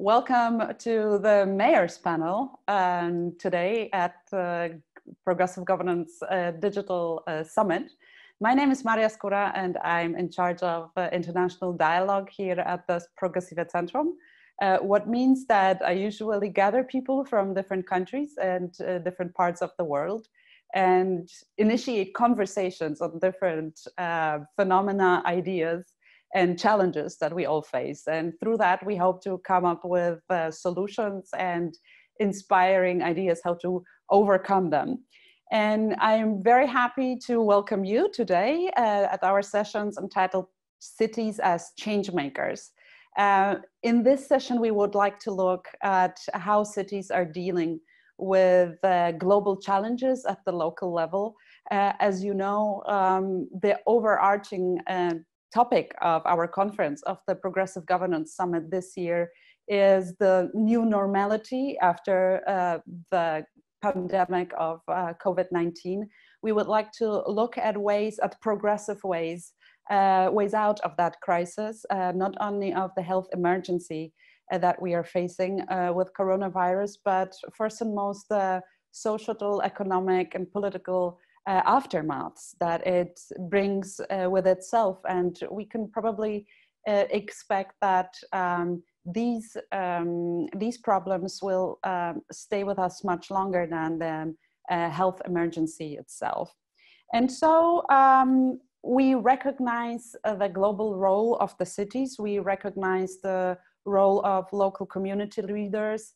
Welcome to the Mayor's panel today at the Progressive Governance Digital Summit. My name is Skóra and I'm in charge of international dialogue here at the Progressive Zentrum. What means that I usually gather people from different countries and different parts of the world and initiate conversations on different phenomena, ideas, and challenges that we all face. And through that, we hope to come up with solutions and inspiring ideas how to overcome them. And I'm very happy to welcome you today at our sessions entitled Cities as Changemakers. In this session, we would like to look at how cities are dealing with global challenges at the local level. As you know, the overarching topic of our conference of the Progressive Governance Summit this year is the new normality after the pandemic of COVID-19. We would like to look at progressive ways out of that crisis, not only of the health emergency that we are facing with coronavirus, but first and most the social, economic, and political aftermaths that it brings with itself. And we can probably expect that these problems will stay with us much longer than the health emergency itself. And so we recognize the global role of the cities. We recognize the role of local community leaders,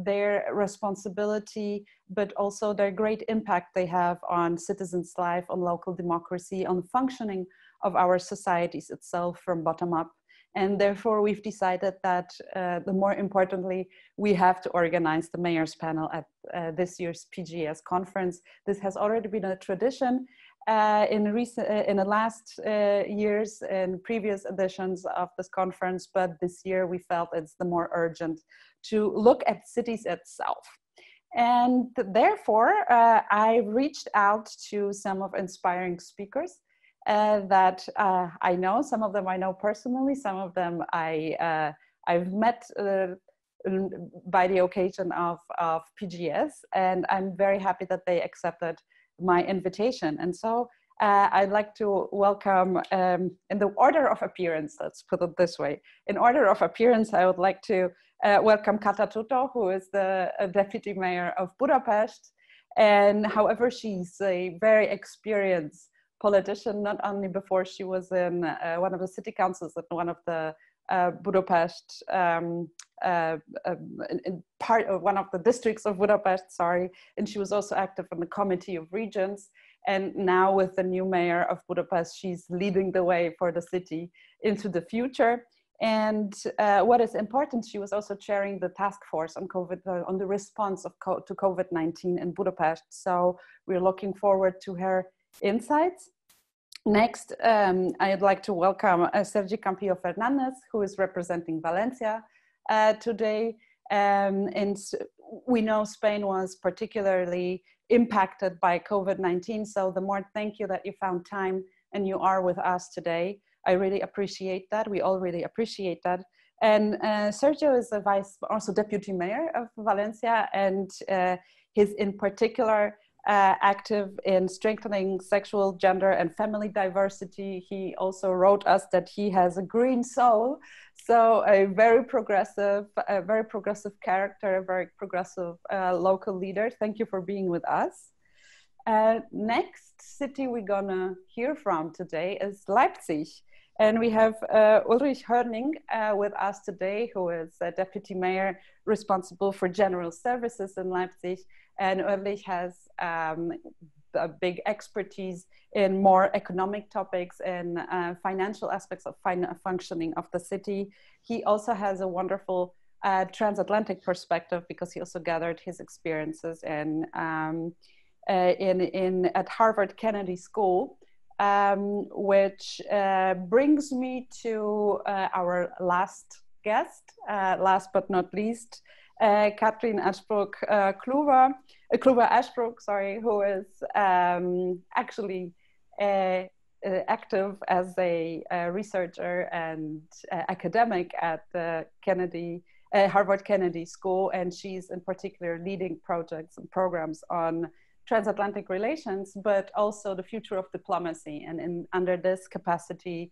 their responsibility, but also their great impact they have on citizens' life, on local democracy, on functioning of our societies itself from bottom up. And therefore, we've decided that the more importantly, we have to organize the Mayor's panel at this year's PGS conference. This has already been a tradition in the last years and previous editions of this conference, but this year we felt it's the more urgent to look at cities itself. And therefore, I reached out to some of inspiring speakers that I know. Some of them I know personally, some of them I've met by the occasion of PGS, and I'm very happy that they accepted my invitation. And so I'd like to welcome, in the order of appearance, let's put it this way. In order of appearance, I would like to welcome Kata Tutto, who is the Deputy Mayor of Budapest. And however, she's a very experienced politician, not only before she was in one of the city councils at one of the Budapest, part of one of the districts of Budapest, sorry, and she was also active in the Committee of Regions. And now with the new mayor of Budapest, she's leading the way for the city into the future. And what is important, she was also chairing the task force on on the response to COVID-19 in Budapest. So we're looking forward to her insights. Next, I'd like to welcome Sergi Campillo, who is representing Valencia today. And we know Spain was particularly impacted by COVID-19. So the more thank you that you found time and you are with us today. I really appreciate that. We all really appreciate that. And Sergio is also deputy mayor of Valencia, and he's in particular active in strengthening sexual, gender, and family diversity. He also wrote us that he has a green soul, so a very progressive character, a very progressive local leader. Thank you for being with us. Next city we're gonna hear from today is Leipzig. And we have Ulrich Hörning with us today, who is a deputy mayor responsible for general services in Leipzig. And Ulrich has a big expertise in more economic topics and financial aspects of functioning of the city. He also has a wonderful transatlantic perspective because he also gathered his experiences at Harvard Kennedy School. Which brings me to our last guest, last but not least, Cathryn Ashbrook, Cluver Ashbrook, sorry, who is actually active as a researcher and academic at the Harvard Kennedy School, and she's in particular leading projects and programs on transatlantic relations, but also the future of diplomacy, and under this capacity,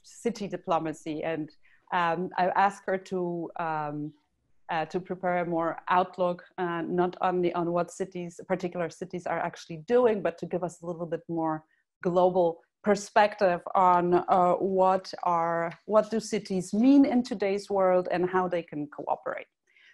city diplomacy. And I asked her to prepare a more outlook, not only on what particular cities are actually doing, but to give us a little bit more global perspective on what do cities mean in today's world and how they can cooperate.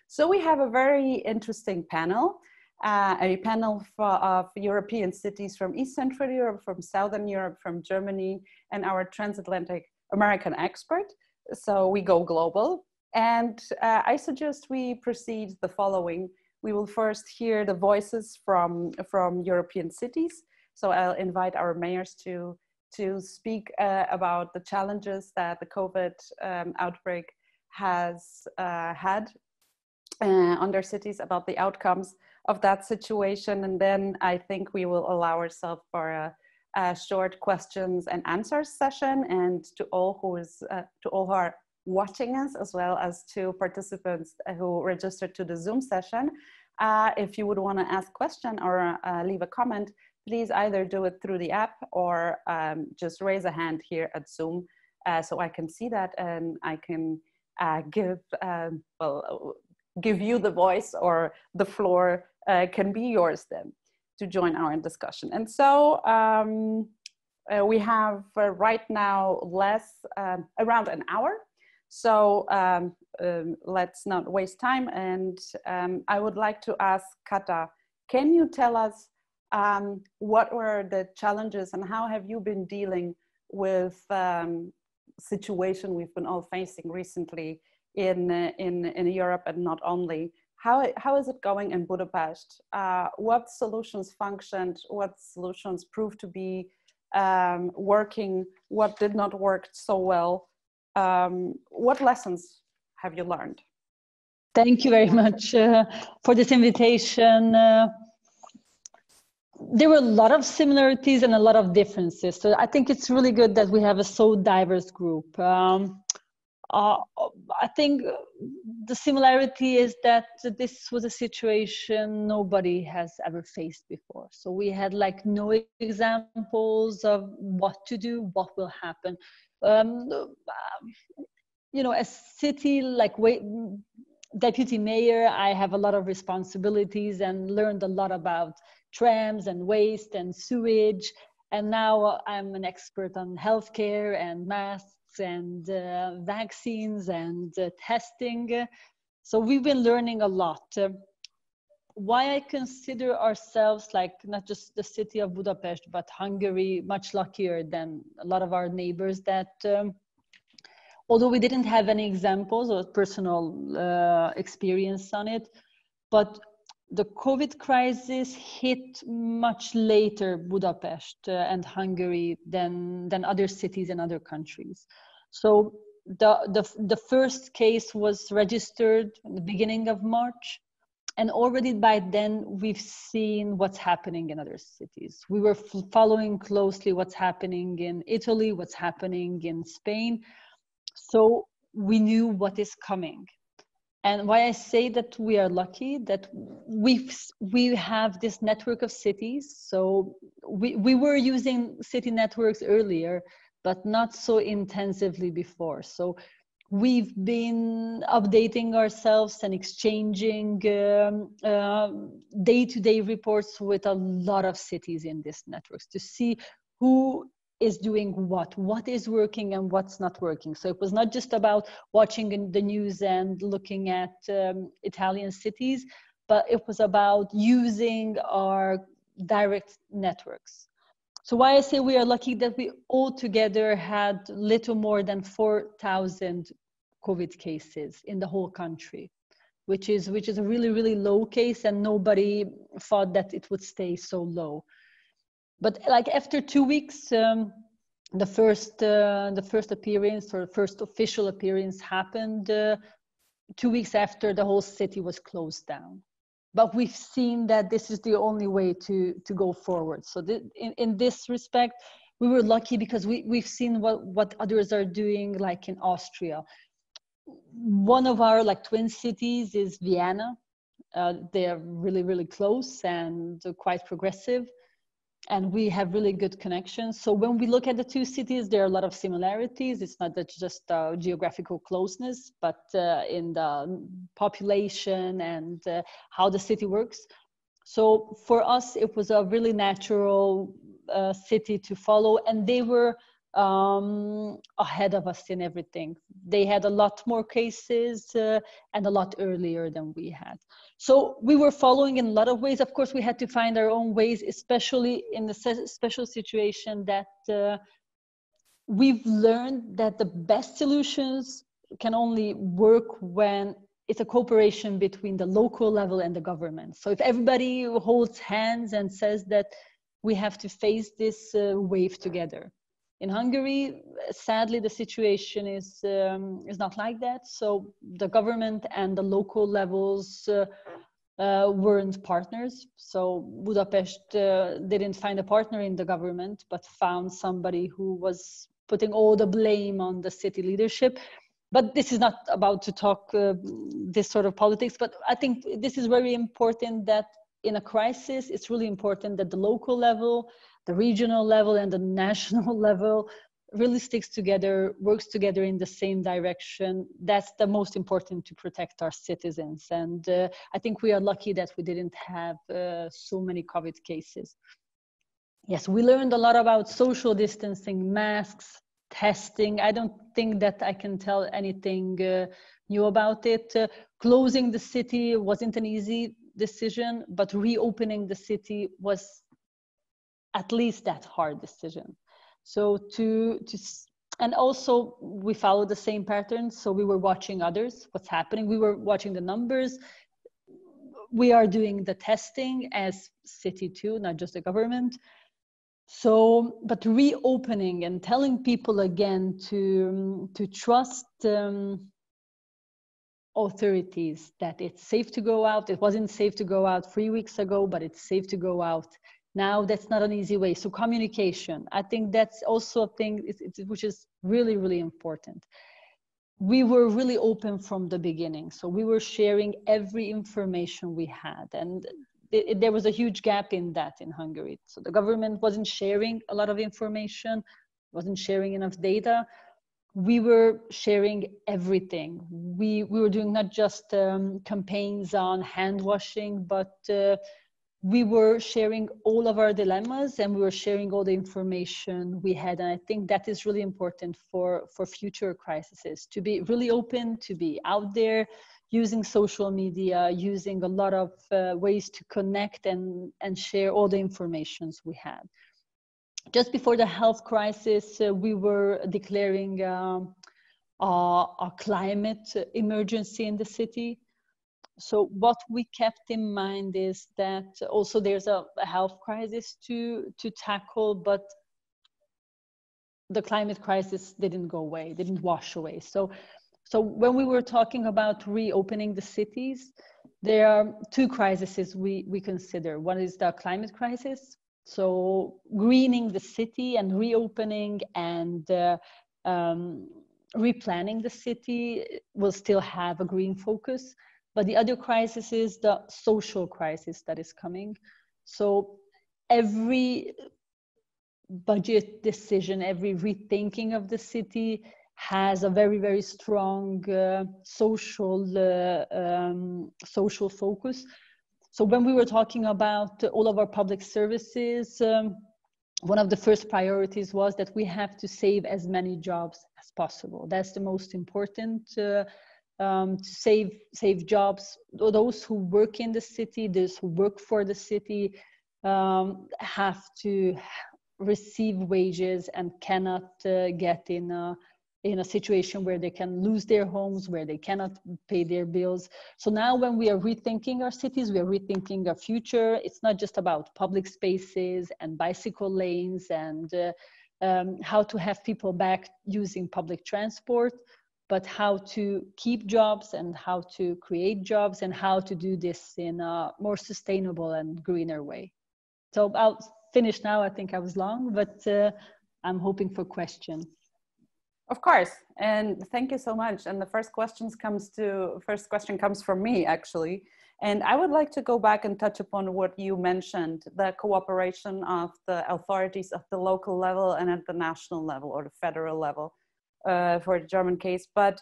So we have a very interesting panel, a panel of European cities from East Central Europe, from Southern Europe, from Germany, and our transatlantic American expert. So we go global. And I suggest we proceed the following. We will first hear the voices from European cities. So I'll invite our mayors to speak about the challenges that the COVID outbreak has had on their cities, about the outcomes of that situation. And then I think we will allow ourselves for a short questions and answers session. And to all who are watching us, as well as to participants who registered to the Zoom session, if you would want to ask a question or leave a comment, please either do it through the app or just raise a hand here at Zoom so I can see that and I can give you the voice, or the floor can be yours then to join our discussion. And so we have right now around an hour. So let's not waste time. And I would like to ask Kata, can you tell us what were the challenges and how have you been dealing with situation we've been all facing recently in Europe, and not only? How is it going in Budapest? What solutions functioned? What solutions proved to be working? What did not work so well? What lessons have you learned? Thank you very much for this invitation. There were a lot of similarities and a lot of differences. So I think it's really good that we have a so diverse group. I think the similarity is that this was a situation nobody has ever faced before. So we had like no examples of what to do, what will happen. You know, as city deputy mayor, I have a lot of responsibilities and learned a lot about trams and waste and sewage. And now I'm an expert on healthcare and masks and vaccines and testing. So we've been learning a lot. Why I consider ourselves, like, not just the city of Budapest, but Hungary, much luckier than a lot of our neighbors, that although we didn't have any examples or personal experience on it, but the COVID crisis hit much later Budapest and Hungary than other cities and other countries. So the first case was registered in the beginning of March. And already by then, we've seen what's happening in other cities. We were following closely what's happening in Italy, what's happening in Spain. So we knew what is coming. And why I say that we are lucky, that we have this network of cities. So we were using city networks earlier, but not so intensively before. So we've been updating ourselves and exchanging day-to-day reports with a lot of cities in this networks to see who is doing what is working and what's not working. So it was not just about watching the news and looking at Italian cities, but it was about using our direct networks. So why I say we are lucky that we all together had little more than 4,000 COVID cases in the whole country, which is a really, really low case, and nobody thought that it would stay so low. But like after 2 weeks, the first appearance, or first official appearance, happened 2 weeks after the whole city was closed down. But we've seen that this is the only way to go forward. So in this respect, we were lucky because we've seen what others are doing, like in Austria. One of our like twin cities is Vienna. They're really, really close and quite progressive. And we have really good connections. So when we look at the two cities, there are a lot of similarities. It's not that just geographical closeness, but in the population and how the city works. So for us, it was a really natural city to follow, and they were ahead of us in everything. They had a lot more cases and a lot earlier than we had. So we were following in a lot of ways. Of course, we had to find our own ways, especially in the special situation that we've learned that the best solutions can only work when it's a cooperation between the local level and the government. So if everybody holds hands and says that we have to face this wave together. In Hungary, sadly, the situation is not like that. So the government and the local levels weren't partners. So Budapest didn't find a partner in the government, but found somebody who was putting all the blame on the city leadership. But this is not about to talk this sort of politics, but I think this is very important that in a crisis, it's really important that the local level, the regional level, and the national level really sticks together, works together in the same direction. That's the most important to protect our citizens. And I think we are lucky that we didn't have so many COVID cases. Yes, we learned a lot about social distancing, masks, testing. I don't think that I can tell anything new about it. Closing the city wasn't an easy decision, but reopening the city was at least that hard decision. So and also we followed the same pattern. So we were watching others, what's happening. We were watching the numbers. We are doing the testing as city too, not just the government. So, but reopening and telling people again to trust authorities that it's safe to go out. It wasn't safe to go out 3 weeks ago, but it's safe to go out now. That's not an easy way. So communication, I think that's also a thing which is really, really important. We were really open from the beginning. So we were sharing every information we had. And there was a huge gap in that in Hungary. So the government wasn't sharing a lot of information, wasn't sharing enough data. We were sharing everything. We were doing not just campaigns on hand washing, but we were sharing all of our dilemmas, and we were sharing all the information we had. And I think that is really important for future crises, to be really open, to be out there, using social media, using a lot of ways to connect and share all the informations we had. Just before the health crisis, we were declaring a climate emergency in the city. So what we kept in mind is that also there's a health crisis to tackle, but the climate crisis didn't go away, didn't wash away. So when we were talking about reopening the cities, there are two crises we consider. One is the climate crisis. So greening the city and reopening and replanning the city will still have a green focus. But the other crisis is the social crisis that is coming. So every budget decision, every rethinking of the city has a very, very strong social focus. So when we were talking about all of our public services, one of the first priorities was that we have to save as many jobs as possible. That's the most important, to save jobs. Those who work in the city, those who work for the city, have to receive wages and cannot get in a situation where they can lose their homes, where they cannot pay their bills. So now when we are rethinking our cities, we are rethinking our future. It's not just about public spaces and bicycle lanes and how to have people back using public transport, but how to keep jobs and how to create jobs and how to do this in a more sustainable and greener way. So I'll finish now. I think I was long, but I'm hoping for questions. Of course, and thank you so much. And the first question comes from me, actually. And I would like to go back and touch upon what you mentioned, the cooperation of the authorities at the local level and at the national level or the federal level for the German case. But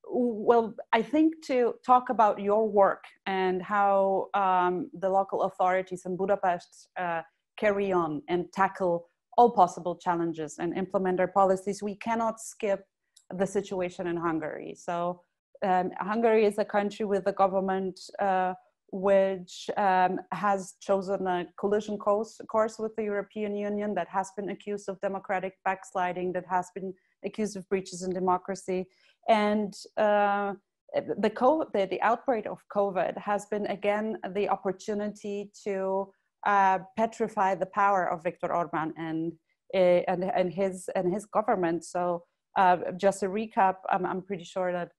well, I think to talk about your work and how the local authorities in Budapest carry on and tackle all possible challenges and implement their policies, we cannot skip the situation in Hungary. So Hungary is a country with a government which has chosen a collision course with the European Union, that has been accused of democratic backsliding, that has been accused of breaches in democracy. And the outbreak of COVID has been, again, the opportunity to petrify the power of Viktor Orban and his government. So just a recap, I'm pretty sure that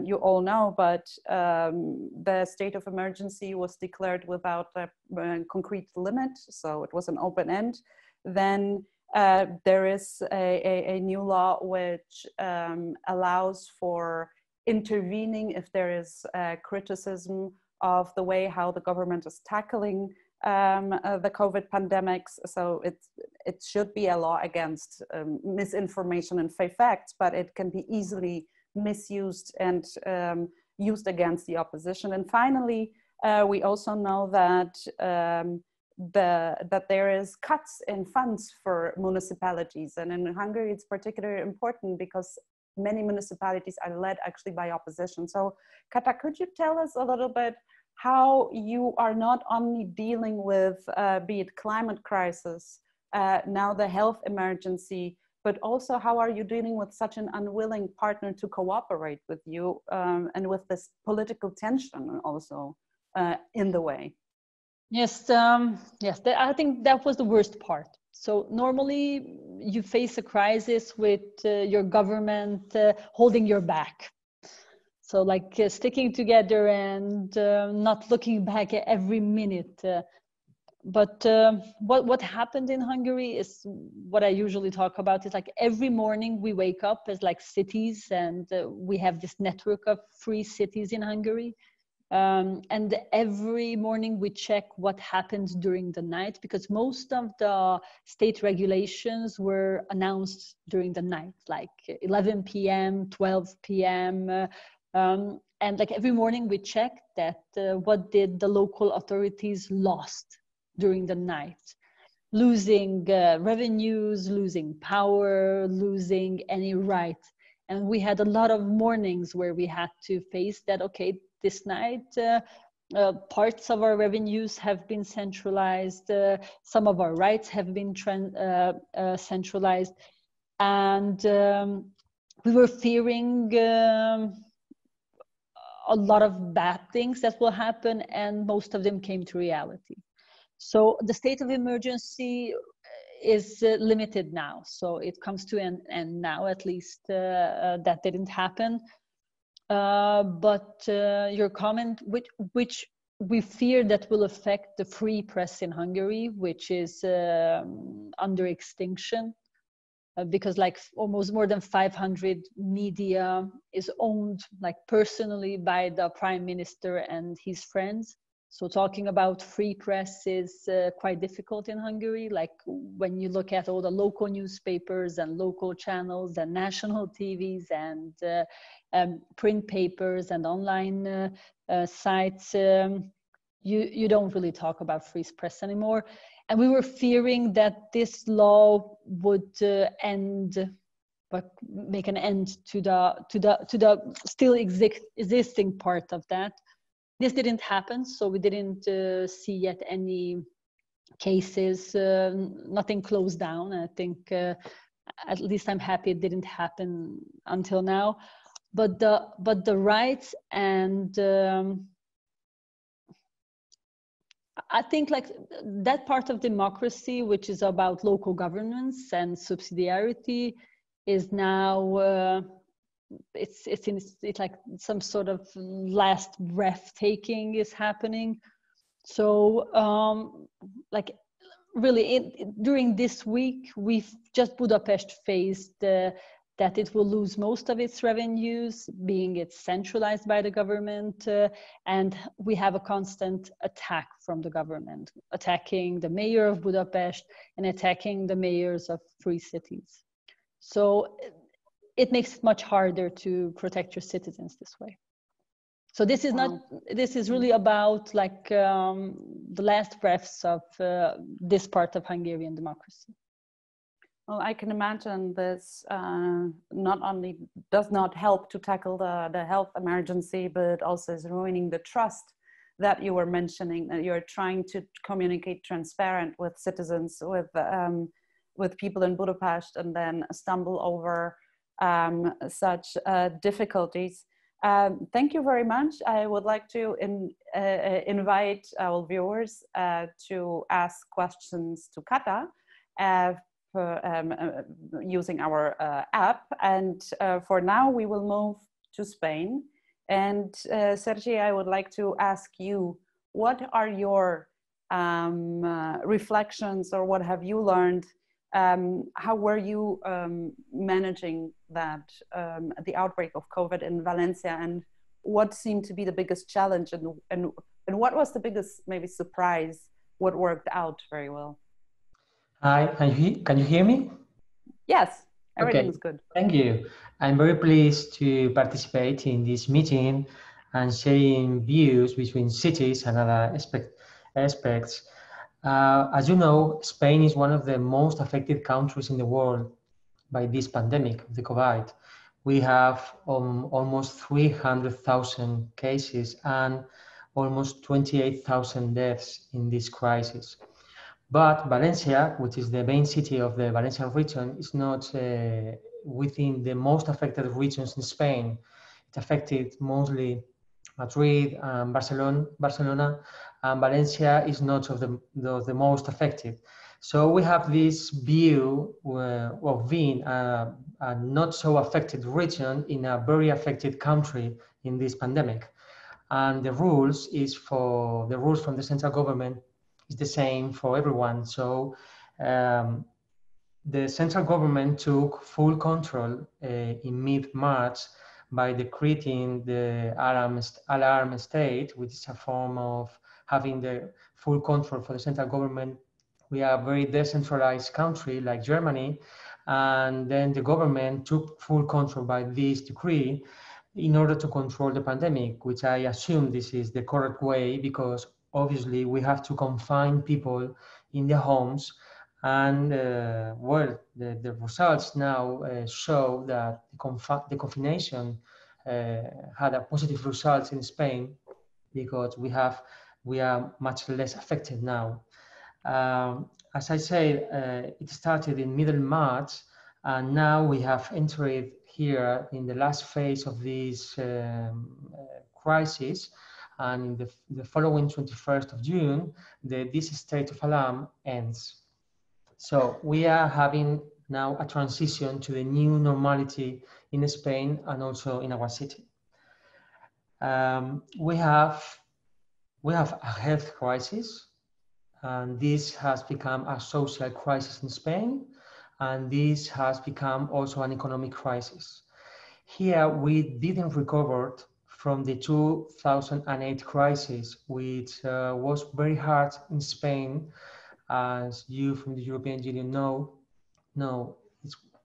you all know, but the state of emergency was declared without a concrete limit, so it was an open end. Then there is a new law which allows for intervening if there is criticism of the way how the government is tackling the COVID pandemics. So it should be a law against misinformation and fake facts, but it can be easily misused and used against the opposition. And finally, we also know that that there is cuts in funds for municipalities, and in Hungary it's particularly important because many municipalities are led actually by opposition. So Kata, could you tell us a little bit how you are not only dealing with be it climate crisis, now the health emergency, but also how are you dealing with such an unwilling partner to cooperate with you and with this political tension also in the way? Yes, I think that was the worst part. So normally you face a crisis with your government holding your back. So like sticking together and not looking back at every minute. But what happened in Hungary is what I usually talk about. Is like every morning we wake up as like cities, and we have this network of free cities in Hungary. And every morning we check what happened during the night, because most of the state regulations were announced during the night, like 11 p.m., 12 p.m. And like every morning we check that what did the local authorities lost during the night, losing revenues, losing power, losing any right. And we had a lot of mornings where we had to face that, okay, this night parts of our revenues have been centralized, some of our rights have been centralized, and we were fearing a lot of bad things that will happen, and most of them came to reality. So the state of emergency is limited now. So it comes to an end now, at least that didn't happen. But your comment, which we fear that will affect the free press in Hungary, which is under extinction, because like almost more than 500 media is owned like personally by the prime minister and his friends. So talking about free press is quite difficult in Hungary. Like when you look at all the local newspapers and local channels and national TVs and print papers and online sites, you don't really talk about free press anymore. And we were fearing that this law would make an end to the still existing part of that. This didn't happen, so we didn't see yet any cases, nothing closed down. I think at least I'm happy it didn't happen until now. But the rights and I think like that part of democracy, which is about local governance and subsidiarity, is now it's like some sort of last breathtaking is happening. So like really, during this week, Budapest faced that it will lose most of its revenues, being it's centralized by the government, and we have a constant attack from the government, attacking the mayor of Budapest and attacking the mayors of 3 cities. So it makes it much harder to protect your citizens this way. So this is not, this is really about like the last breaths of this part of Hungarian democracy. Well, I can imagine this not only does not help to tackle the health emergency, but also is ruining the trust that you were mentioning, that you're trying to communicate transparent with citizens, with people in Budapest, and then stumble over such difficulties. Thank you very much. I would like to invite our viewers to ask questions to Kata using our app. And for now, we will move to Spain. And Sergi, I would like to ask you, what are your reflections, or what have you learned? How were you managing that, the outbreak of COVID in Valencia, and what seemed to be the biggest challenge, and what was the biggest maybe surprise, what worked out very well? Hi, can you hear me? Yes, everything is Okay. good. Thank you. I'm very pleased to participate in this meeting and sharing views between cities and other aspects. As you know, Spain is one of the most affected countries in the world by this pandemic, the COVID. We have almost 300,000 cases and almost 28,000 deaths in this crisis. But Valencia, which is the main city of the Valencian region, is not within the most affected regions in Spain. It affected mostly Madrid and Barcelona, and Valencia is not of the most affected. So we have this view of being a not so affected region in a very affected country in this pandemic. And the rules from the central government is the same for everyone. So the central government took full control in mid-March by decreting the alarm state, which is a form of having the full control for the central government. We are a very decentralized country like Germany, and then the government took full control by this decree in order to control the pandemic, which I assume this is the correct way, because obviously we have to confine people in their homes. And well, the results now show that the confination had a positive results in Spain, because we are much less affected now. As I said, it started in middle March, and now we have entered here in the last phase of this crisis, and in the following 21st of June, this state of alarm ends. So we are having now a transition to the new normality in Spain and also in our city. We have a health crisis, and this has become a social crisis in Spain, and this has become also an economic crisis. Here we didn't recover from the 2008 crisis, which was very hard in Spain. As you from the European Union know,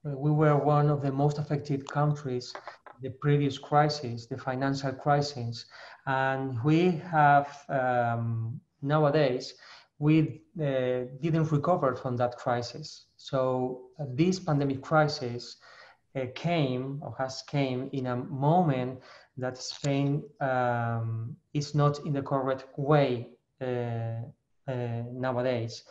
we were one of the most affected countries, the previous crisis, the financial crisis, and we have nowadays, we didn't recover from that crisis. So this pandemic crisis has came in a moment that Spain is not in the correct way nowadays.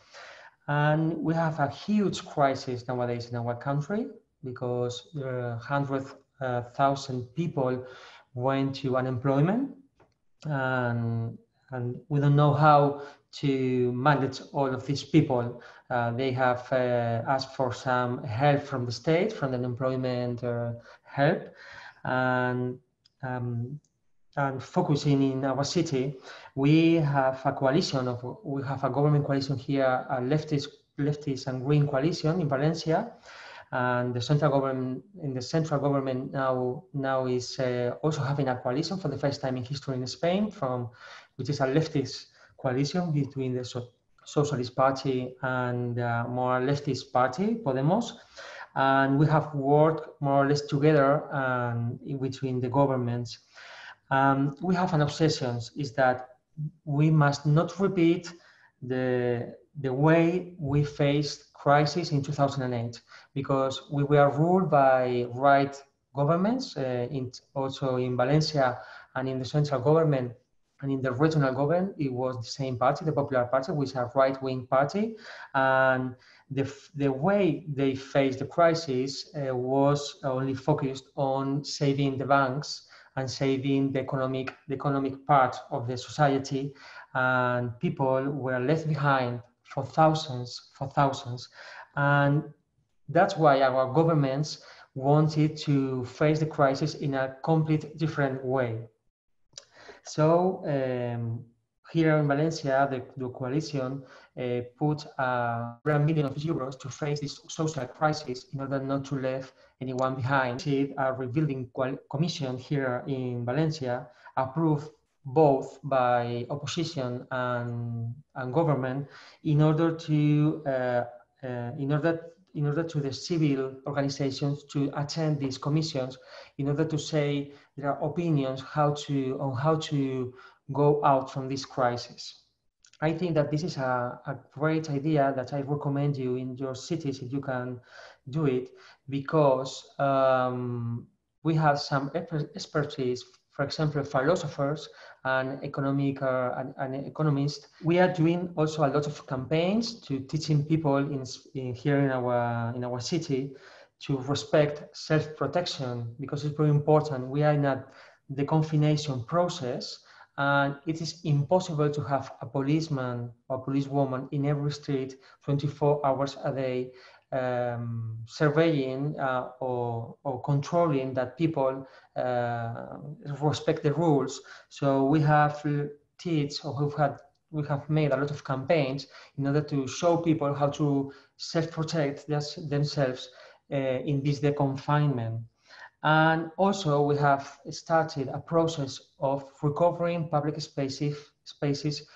And we have a huge crisis nowadays in our country, because 100,000 people went to unemployment, and we don't know how to manage all of these people. They have asked for some help from the state, from the unemployment help, and and focusing in our city, we have a government coalition here, a leftist and green coalition in Valencia, and the central government now is also having a coalition for the first time in history in Spain, which is a leftist coalition between the Socialist Party and more leftist party, Podemos. And we have worked more or less together in between the governments. We have an obsession, is that we must not repeat the way we faced crisis in 2008, because we were ruled by right governments, also in Valencia and in the central government and in the regional government, it was the same party, the Popular Party, which is a right-wing party. And the way they faced the crisis was only focused on saving the banks and saving the economic part of the society, and people were left behind for thousands. And that's why our governments wanted to face the crisis in a complete different way. So here in Valencia, the coalition put $1 million to face this social crisis in order not to leave anyone behind. A rebuilding commission here in Valencia, approved both by opposition and government, in order to the civil organizations to attend these commissions, in order to say their opinions on how to go out from this crisis. I think that this is a great idea that I recommend you in your cities if you can do it, because we have some expertise, for example, philosophers and economists. We are doing also a lot of campaigns to teaching people here in our city to respect self-protection, because it's very important. We are in the confination process, and it is impossible to have a policeman or policewoman in every street 24 hours a day, surveying or controlling that people respect the rules. So we have we have made a lot of campaigns in order to show people how to self-protect themselves in this confinement. And also we have started a process of recovering public spaces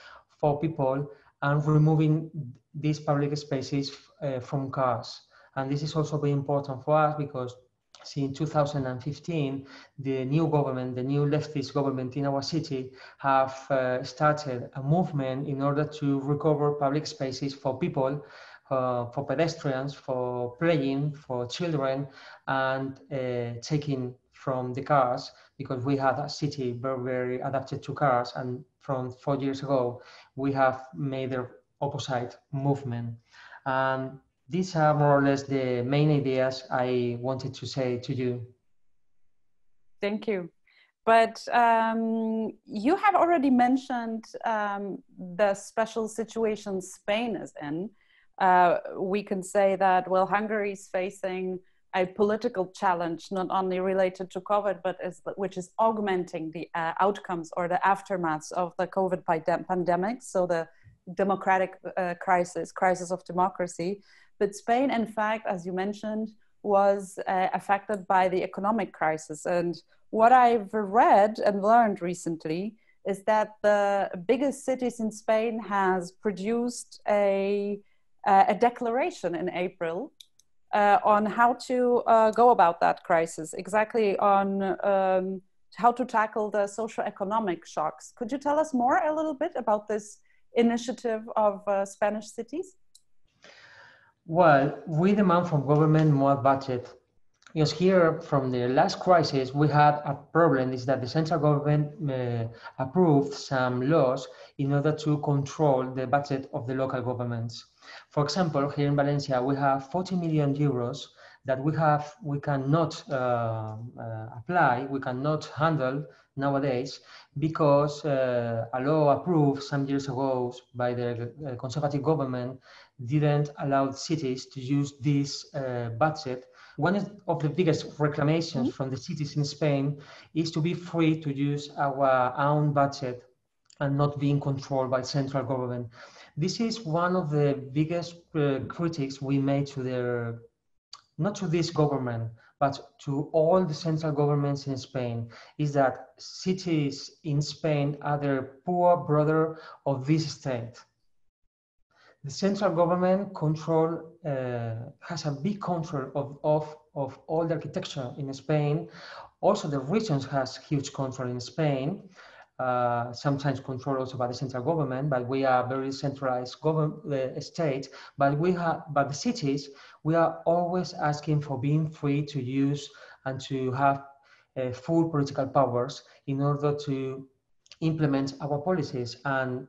for people and removing these public spaces from cars. And this is also very important for us, because since 2015, the new leftist government in our city have started a movement in order to recover public spaces for people, for pedestrians, for playing, for children, and taking from the cars, because we had a city very, very adapted to cars. And from 4 years ago, we have made the opposite movement. And these are more or less the main ideas I wanted to say to you. Thank you. But you have already mentioned the special situation Spain is in. We can say that, well, Hungary is facing a political challenge, not only related to COVID, but which is augmenting the outcomes or the aftermaths of the COVID pandemic. So the democratic crisis of democracy. But Spain, in fact, as you mentioned, was affected by the economic crisis. And what I've read and learned recently is that the biggest cities in Spain has produced a declaration in April on how to go about that crisis, exactly on how to tackle the socio-economic shocks. Could you tell us more a little bit about this initiative of Spanish cities? Well, we demand from government more budget. Because here, from the last crisis, we had a problem, is that the central government approved some laws in order to control the budget of the local governments. For example, here in Valencia, we have 40 million euros that we cannot apply, we cannot handle nowadays, because a law approved some years ago by the conservative government didn't allow cities to use this budget one of the biggest reclamations from the cities in Spain is to be free to use our own budget and not being controlled by central government. This is one of the biggest critiques we made to not to this government, but to all the central governments in Spain, is that cities in Spain are the poor brother of this state. The central government has a big control of all the architecture in Spain. Also, the regions has huge control in Spain. Sometimes control also by the central government, but we are very centralized state. But the cities, we are always asking for being free to use and to have full political powers in order to implement our policies. And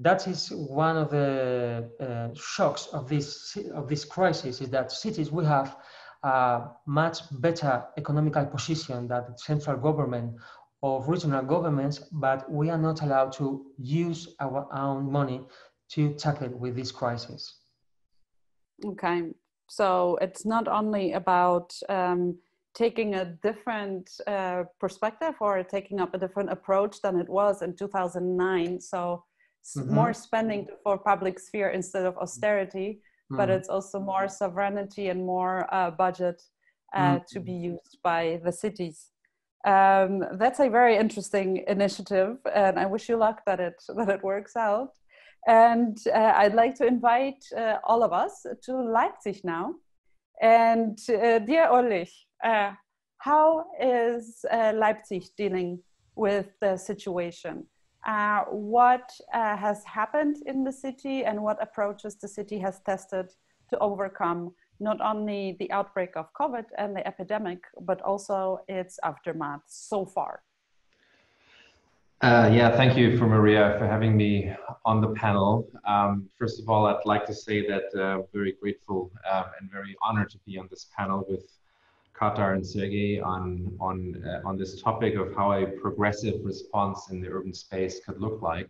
that is one of the shocks of this crisis, is that cities will have a much better economical position than the central government of regional governments, but we are not allowed to use our own money to tackle with this crisis. Okay, so it's not only about taking a different perspective or taking up a different approach than it was in 2009. So more spending for public sphere instead of austerity, but it's also more sovereignty and more budget to be used by the cities. That's a very interesting initiative, and I wish you luck that it works out. And I'd like to invite all of us to Leipzig now. And dear Ulrich, how is Leipzig dealing with the situation? What has happened in the city, and what approaches the city has tested to overcome not only the outbreak of COVID and the epidemic, but also its aftermath so far? Yeah, thank you Maria for having me on the panel. First of all, I'd like to say that I'm very grateful and very honored to be on this panel with Kata and Sergi on this topic of how a progressive response in the urban space could look like.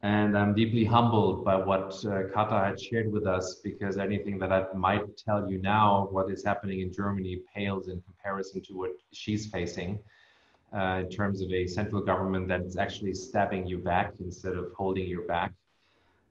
And I'm deeply humbled by what Kata had shared with us, because anything that I might tell you now, what is happening in Germany, pales in comparison to what she's facing in terms of a central government that is actually stabbing you back instead of holding your back.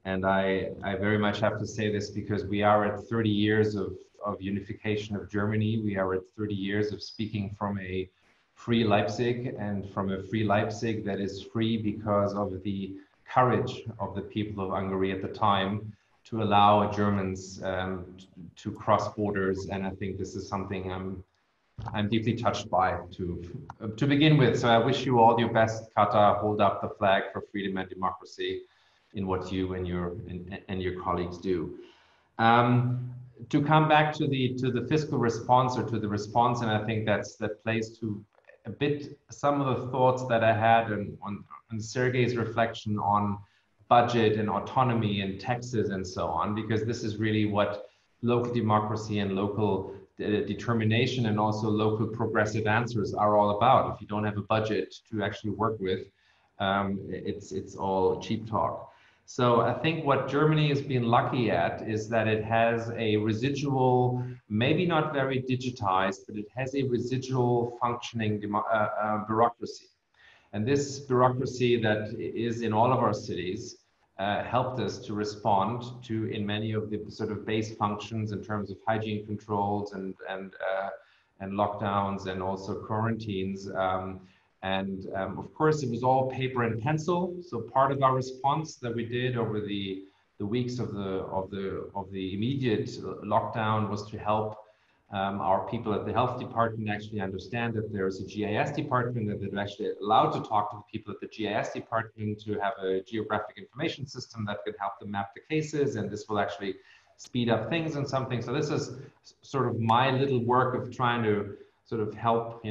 And I very much have to say this because we are at 30 years of unification of Germany. We are at 30 years of speaking from a free Leipzig, and from a free Leipzig that is free because of the courage of the people of Hungary at the time to allow Germans to cross borders. And I think this is something I'm deeply touched by to begin with. So I wish you all your best, Kata. Hold up the flag for freedom and democracy in what you and your colleagues do. To come back to the fiscal response, or to the response, and I think that plays to a bit some of the thoughts that I had on Sergei's reflection on budget and autonomy and taxes and so on, because this is really what local democracy and local determination and also local progressive answers are all about. If you don't have a budget to actually work with, it's all cheap talk. So I think what Germany has been lucky at is that it has a residual, maybe not very digitized, but it has a residual functioning bureaucracy. And this bureaucracy that is in all of our cities helped us to respond to, in many of the sort of base functions in terms of hygiene controls and lockdowns and also quarantines. Of course, it was all paper and pencil. So part of our response that we did over the weeks of the immediate lockdown was to help our people at the health department actually understand that there is a GIS department, that they're actually allowed to talk to the people at the GIS department to have a geographic information system that could help them map the cases, and this will actually speed up things and something. So this is sort of my little work of trying to sort of help,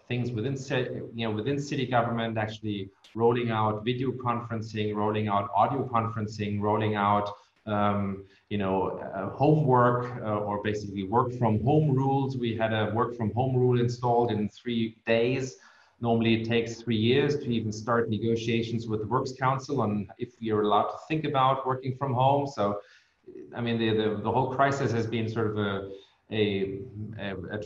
things within city government, actually rolling out video conferencing, rolling out audio conferencing, rolling out homework or basically work from home rules. We had a work from home rule installed in 3 days. Normally it takes 3 years to even start negotiations with the Works Council on if we are allowed to think about working from home. So, I mean, the whole crisis has been sort of a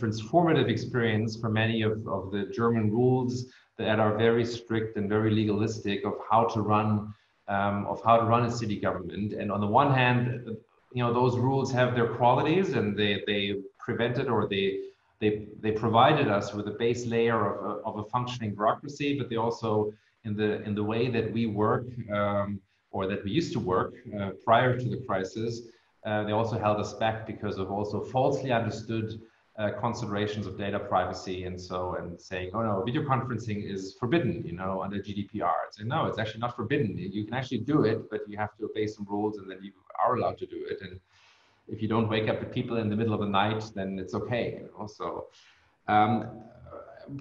transformative experience for many of the German rules that are very strict and very legalistic of how to run a city government. And on the one hand, those rules have their qualities, and they prevented, or they provided us with a base layer of a functioning bureaucracy, but they also, in the way that we work, or that we used to work prior to the crisis, they also held us back because of also falsely understood considerations of data privacy and saying, oh no, video conferencing is forbidden, under GDPR. And no, it's actually not forbidden. You can actually do it, but you have to obey some rules, and then you are allowed to do it. And if you don't wake up the people in the middle of the night, then it's okay. So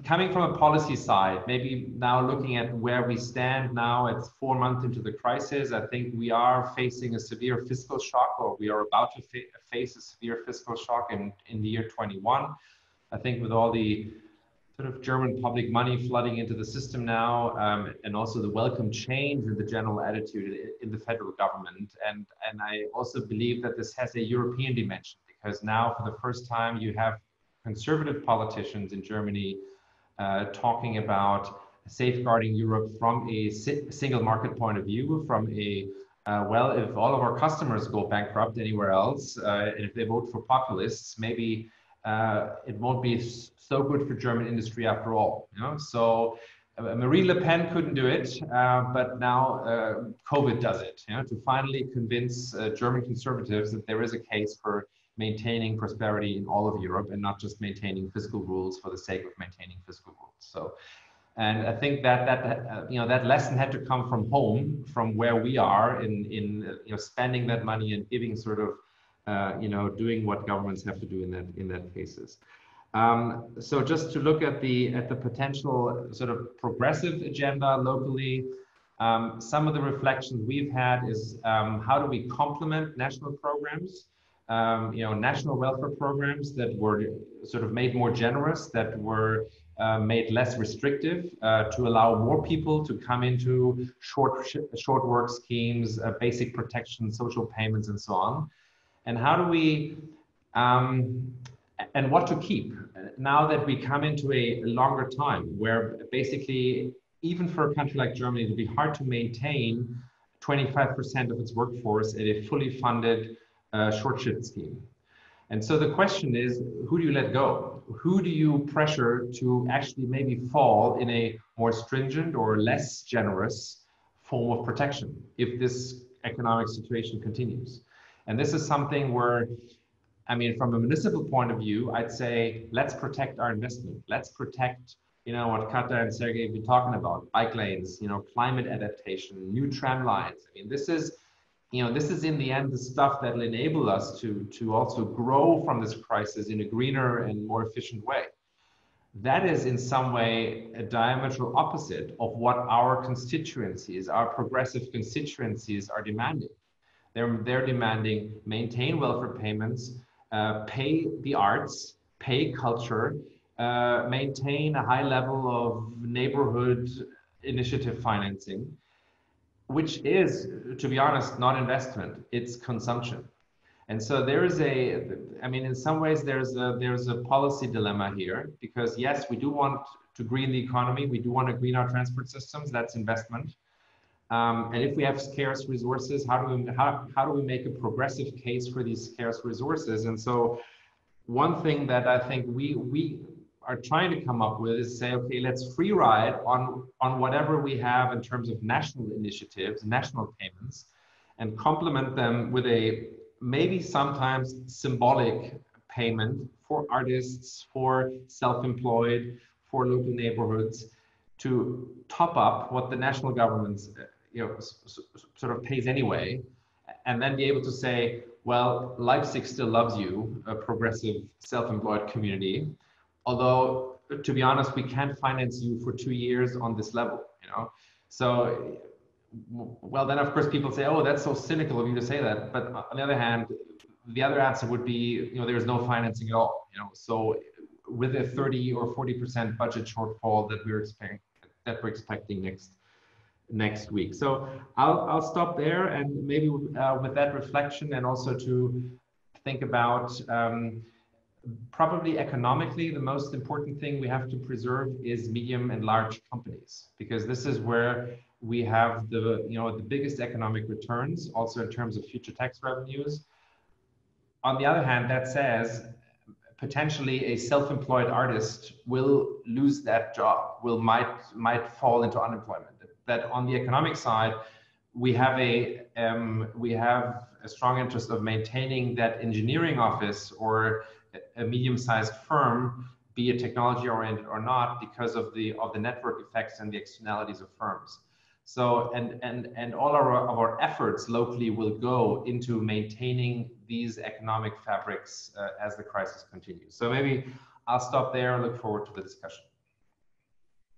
coming from a policy side, maybe now looking at where we stand now, it's 4 months into the crisis. I think we are facing a severe fiscal shock, or we are about to face a severe fiscal shock in the year 21. I think with all the sort of German public money flooding into the system now, and also the welcome change in the general attitude in the federal government. And I also believe that this has a European dimension, because now for the first time you have conservative politicians in Germany talking about safeguarding Europe from a single market point of view, from well, if all of our customers go bankrupt anywhere else, and if they vote for populists, maybe it won't be so good for German industry after all. So Marine Le Pen couldn't do it, but now COVID does it, to finally convince German conservatives that there is a case for maintaining prosperity in all of Europe, and not just maintaining fiscal rules for the sake of maintaining fiscal rules. So, and I think that that lesson had to come from home, from where we are in spending that money and giving sort of doing what governments have to do in that cases. So just to look at the potential sort of progressive agenda locally, some of the reflections we've had is how do we complement national programs? National welfare programs that were sort of made more generous, that were made less restrictive, to allow more people to come into short work schemes, basic protection, social payments, and so on. And how do we, and what to keep now that we come into a longer time where basically, even for a country like Germany, it'll be hard to maintain 25% of its workforce at a fully funded short shift scheme. And so the question is, who do you let go? Who do you pressure to actually maybe fall in a more stringent or less generous form of protection if this economic situation continues? And this is something where, I mean, from a municipal point of view, I'd say, let's protect our investment. Let's protect, what Kata and Sergi have been talking about, bike lanes, climate adaptation, new tram lines. I mean, this is in the end the stuff that will enable us to also grow from this crisis in a greener and more efficient way. That is in some way a diametral opposite of what our constituencies, our progressive constituencies, are demanding. They're demanding maintain welfare payments, pay the arts, pay culture, maintain a high level of neighborhood initiative financing, which is, to be honest, not investment, it's consumption. And so there is in some ways there's a policy dilemma here, because yes, we do want to green the economy, we do want to green our transport systems, that's investment. And if we have scarce resources, how do we make a progressive case for these scarce resources? And so one thing that I think we are trying to come up with is say, okay, let's free ride on whatever we have in terms of national initiatives, national payments, and complement them with a maybe sometimes symbolic payment for artists, for self-employed, for local neighborhoods, to top up what the national government sort of pays anyway, and then be able to say, well, Leipzig still loves you, a progressive self-employed community. Although, to be honest, we can't finance you for 2 years on this level, So, well, then of course people say, oh, that's so cynical of you to say that. But on the other hand, the other answer would be, there's no financing at all, So with a 30 or 40% budget shortfall that we're expecting next week. So I'll stop there, and maybe with that reflection, and also to think about Probably economically, the most important thing we have to preserve is medium and large companies, because this is where we have the, the biggest economic returns, also in terms of future tax revenues. On the other hand, that says potentially a self-employed artist will lose that job, might fall into unemployment. That on the economic side, we have a strong interest of maintaining that engineering office or a medium-sized firm, be it technology-oriented or not, because of the network effects and the externalities of firms. So, and all of our efforts locally will go into maintaining these economic fabrics as the crisis continues. So maybe I'll stop there and look forward to the discussion.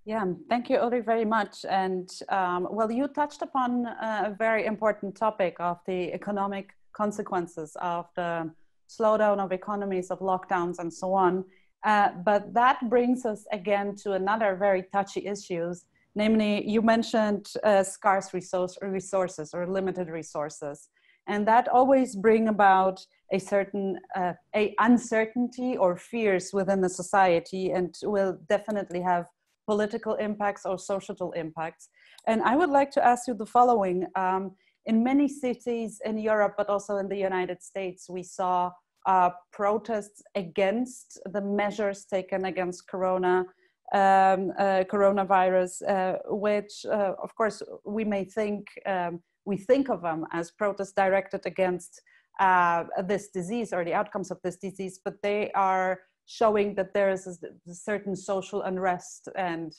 Yeah, thank you, Ulrich, very much. And well, you touched upon a very important topic of the economic consequences of the slowdown of economies, of lockdowns, and so on. But that brings us again to another very touchy issues. Namely, you mentioned scarce resources or limited resources. And that always bring about a certain uncertainty or fears within the society, and will definitely have political impacts or societal impacts. And I would like to ask you the following. In many cities in Europe, but also in the United States, we saw protests against the measures taken against coronavirus, which of course we may think, we think of them as protests directed against this disease or the outcomes of this disease, but they are showing that there is a certain social unrest and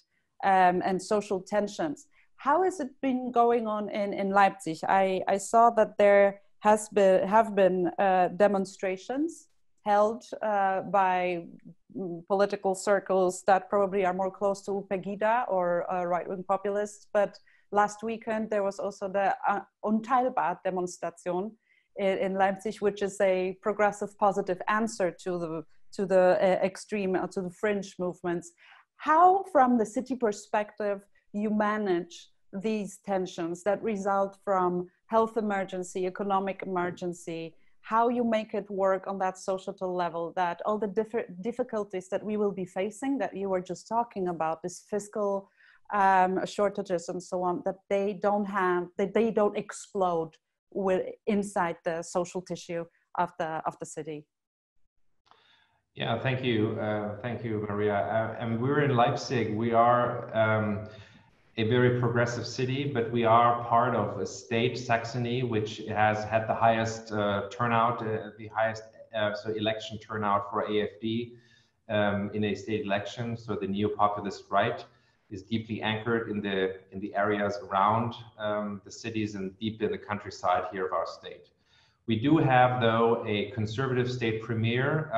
social tensions. How has it been going on in Leipzig? I saw that there have been demonstrations held by political circles that probably are more close to Pegida or right-wing populists. But last weekend there was also the Untitled demonstration in Leipzig, which is a progressive positive answer to the extreme, to the fringe movements. How, from the city perspective, you manage these tensions that result from health emergency, economic emergency, how you make it work on that societal level, that all the different difficulties that we will be facing, that you were just talking about, this fiscal shortages and so on, that they don't explode inside the social tissue of the city. Yeah, thank you, Maria. And we're in Leipzig. We are a very progressive city, but we are part of a state, Saxony, which has had the highest turnout, the highest election turnout for AfD in a state election. So the neo-populist right is deeply anchored in the areas around the cities and deep in the countryside here of our state. We do have, though, a conservative state premier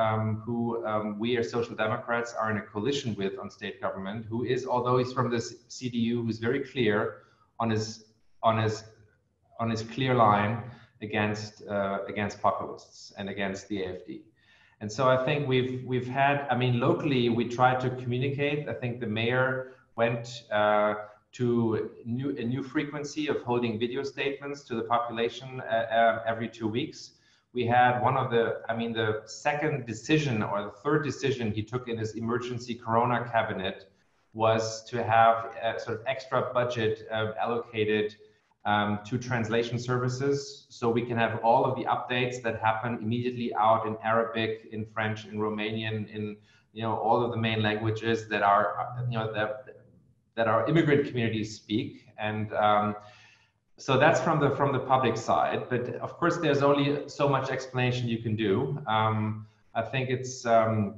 who we as Social Democrats are in a coalition with on state government, who is, although he's from this CDU, who's very clear on his clear line against populists and against the AfD. And so I think we've had, I mean, locally we tried to communicate. I think the mayor went to a new frequency of holding video statements to the population every 2 weeks. We had the second decision or the third decision he took in his emergency Corona cabinet was to have a sort of extra budget allocated to translation services, so we can have all of the updates that happen immediately out in Arabic, in French, in Romanian, in all of the main languages that are that our immigrant communities speak. And so that's from the public side, but of course there's only so much explanation you can do. I think it's our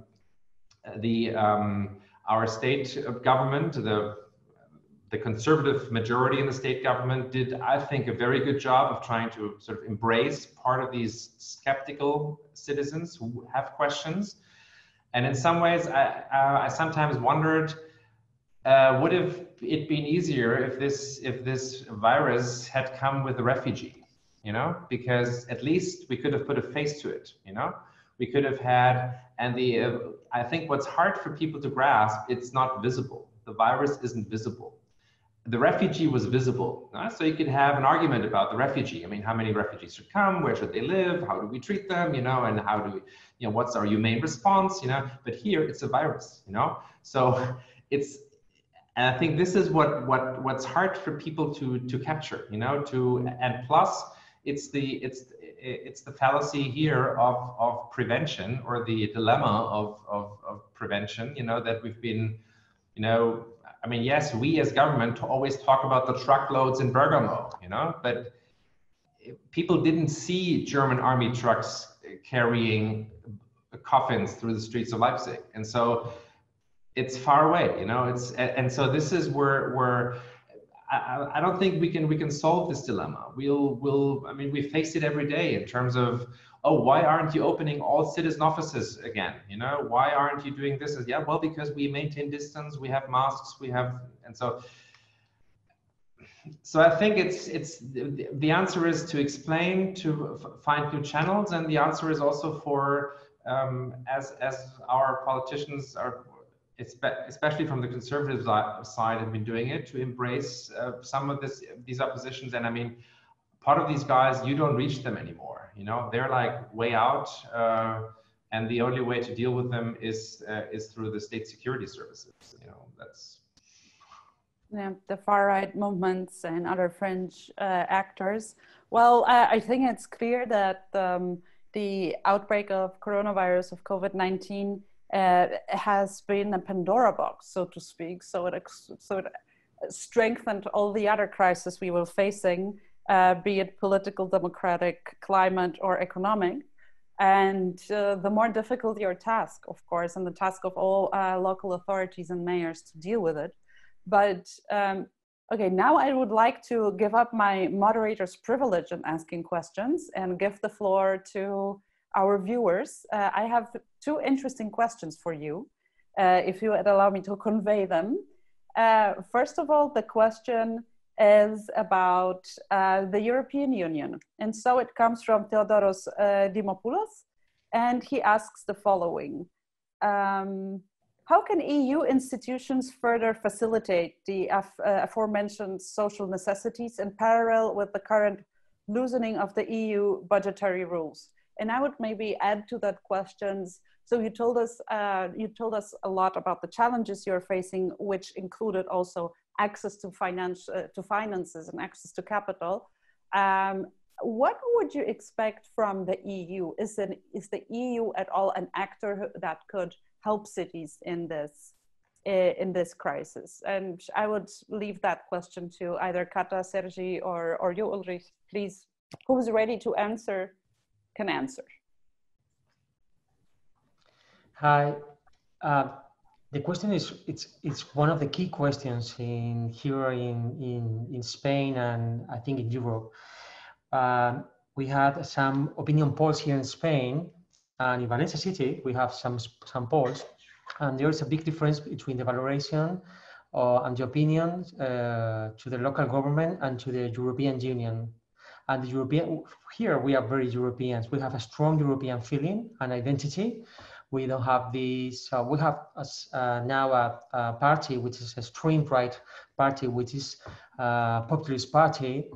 state government, the conservative majority in the state government did, I think, a very good job of trying to sort of embrace part of these skeptical citizens who have questions. And in some ways, I sometimes wondered, would have it been easier if this virus had come with a refugee, because at least we could have put a face to it, we could have had, and I think what's hard for people to grasp, it's not visible. The virus isn't visible. the refugee was visible. So you could have an argument about the refugee. I mean, how many refugees should come? Where should they live? How do we treat them? You know, and how do we, you know, what's our humane response? You know, but here it's a virus. You know, so it's. And I think this is what's hard for people to capture. You know, and plus it's the fallacy here of prevention, or the dilemma of prevention. You know, that we've been, you know. I mean, yes, we as government always talk about the truckloads in Bergamo, you know, but people didn't see German army trucks carrying coffins through the streets of Leipzig. And so it's far away, you know, and so this is where I don't think we can solve this dilemma. I mean, we face it every day in terms of, oh, why aren't you opening all citizen offices again? You know, why aren't you doing this? Yeah, well, because we maintain distance, we have masks, and so I think it's the answer is to explain, to find new channels, and the answer is also for as our politicians are, especially from the conservative side, have been doing it, to embrace some of these oppositions. And I mean, part of these guys, you don't reach them anymore. You know, they're like way out, and the only way to deal with them is through the state security services. You know, that's. Yeah, the far-right movements and other fringe actors. Well, I think it's clear that the outbreak of coronavirus, of COVID-19, has been a Pandora box, so to speak. So it strengthened all the other crises we were facing, be it political, democratic, climate, or economic. And the more difficult your task, of course, and the task of all local authorities and mayors to deal with it. But okay, now I would like to give up my moderator's privilege in asking questions and give the floor to our viewers. I have two interesting questions for you, if you would allow me to convey them. First of all, the question is about the European Union. And so it comes from Theodoros Dimopoulos, and he asks the following. How can EU institutions further facilitate the aforementioned social necessities in parallel with the current loosening of the EU budgetary rules? And I would maybe add to that questions. So you told us a lot about the challenges you're facing, which included also access to finances and access to capital. What would you expect from the EU? Is the EU at all an actor that could help cities in this crisis? And I would leave that question to either Kata, Sergi, or you, Ulrich. Please, who's ready to answer can answer. Hi. The question is, it's one of the key questions here in Spain, and I think in Europe. We had some opinion polls here in Spain, and in Valencia City, we have some polls, and there is a big difference between the valoration and the opinion to the local government and to the European Union. And here we are very Europeans. We have a strong European feeling and identity. We don't have this, we have now a party which is a extreme right party, which is a populist party.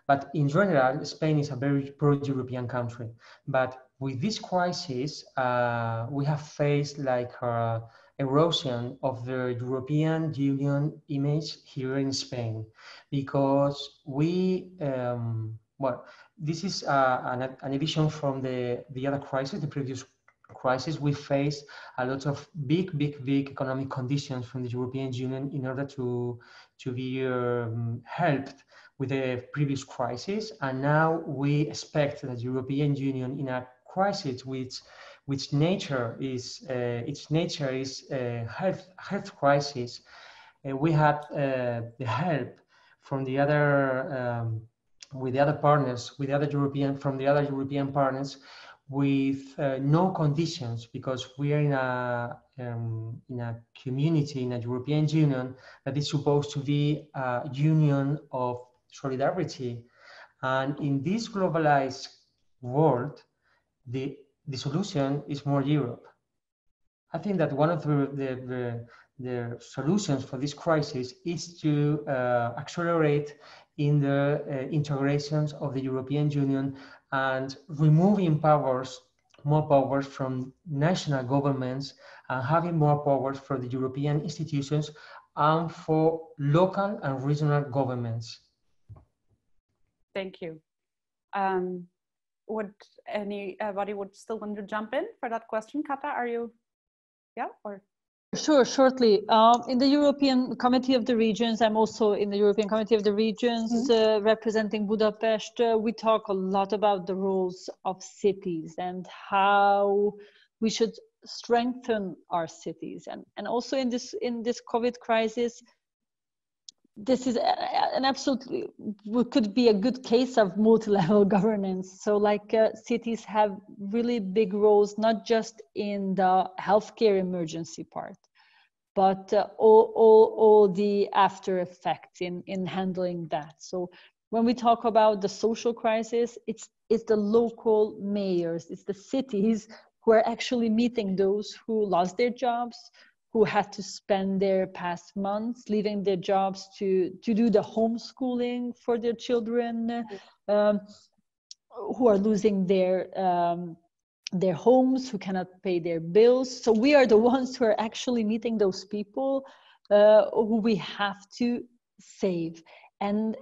But in general, Spain is a very pro-European country. But with this crisis, we have faced like erosion of the European Union image here in Spain, because we, well, this is an vision from the other crisis, the previous crisis. We faced a lot of big economic conditions from the European Union in order to be helped with the previous crisis, and now we expect that the European Union in a crisis which nature is its nature is health crisis. We had the help from the other with the other partners, with the other European partners, with no conditions, because we are in a community, in a European Union that is supposed to be a union of solidarity. And in this globalized world, the solution is more Europe. I think that one of the the solutions for this crisis is to accelerate in the integrations of the European Union and removing more powers from national governments and having more powers for the European institutions and for local and regional governments. Thank you. Would anybody still want to jump in for that question? Kata, are you, yeah, or? Sure, shortly. In the European Committee of the Regions, I'm also in the European Committee of the Regions, representing Budapest. We talk a lot about the roles of cities and how we should strengthen our cities. And also in this COVID crisis, this is an absolutely, could be a good case of multi-level governance. So like cities have really big roles, not just in the healthcare emergency part, but all the after effects in handling that. So when we talk about the social crisis, it's the local mayors, it's the cities who are actually meeting those who lost their jobs, who had to spend their past months leaving their jobs to do the homeschooling for their children, who are losing their homes, who cannot pay their bills. So we are the ones who are actually meeting those people who we have to save. And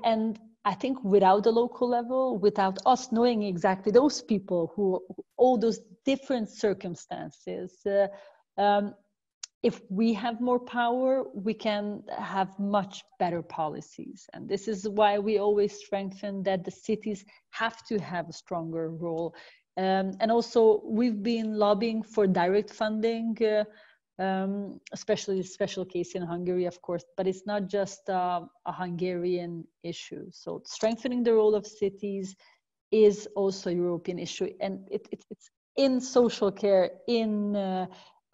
I think without the local level, without us knowing exactly those people who all those different circumstances, if we have more power, we can have much better policies. And this is why we always strengthen that the cities have to have a stronger role. And also, we've been lobbying for direct funding, especially the special case in Hungary, of course, but it's not just a Hungarian issue. So strengthening the role of cities is also a European issue. And it's in social care, in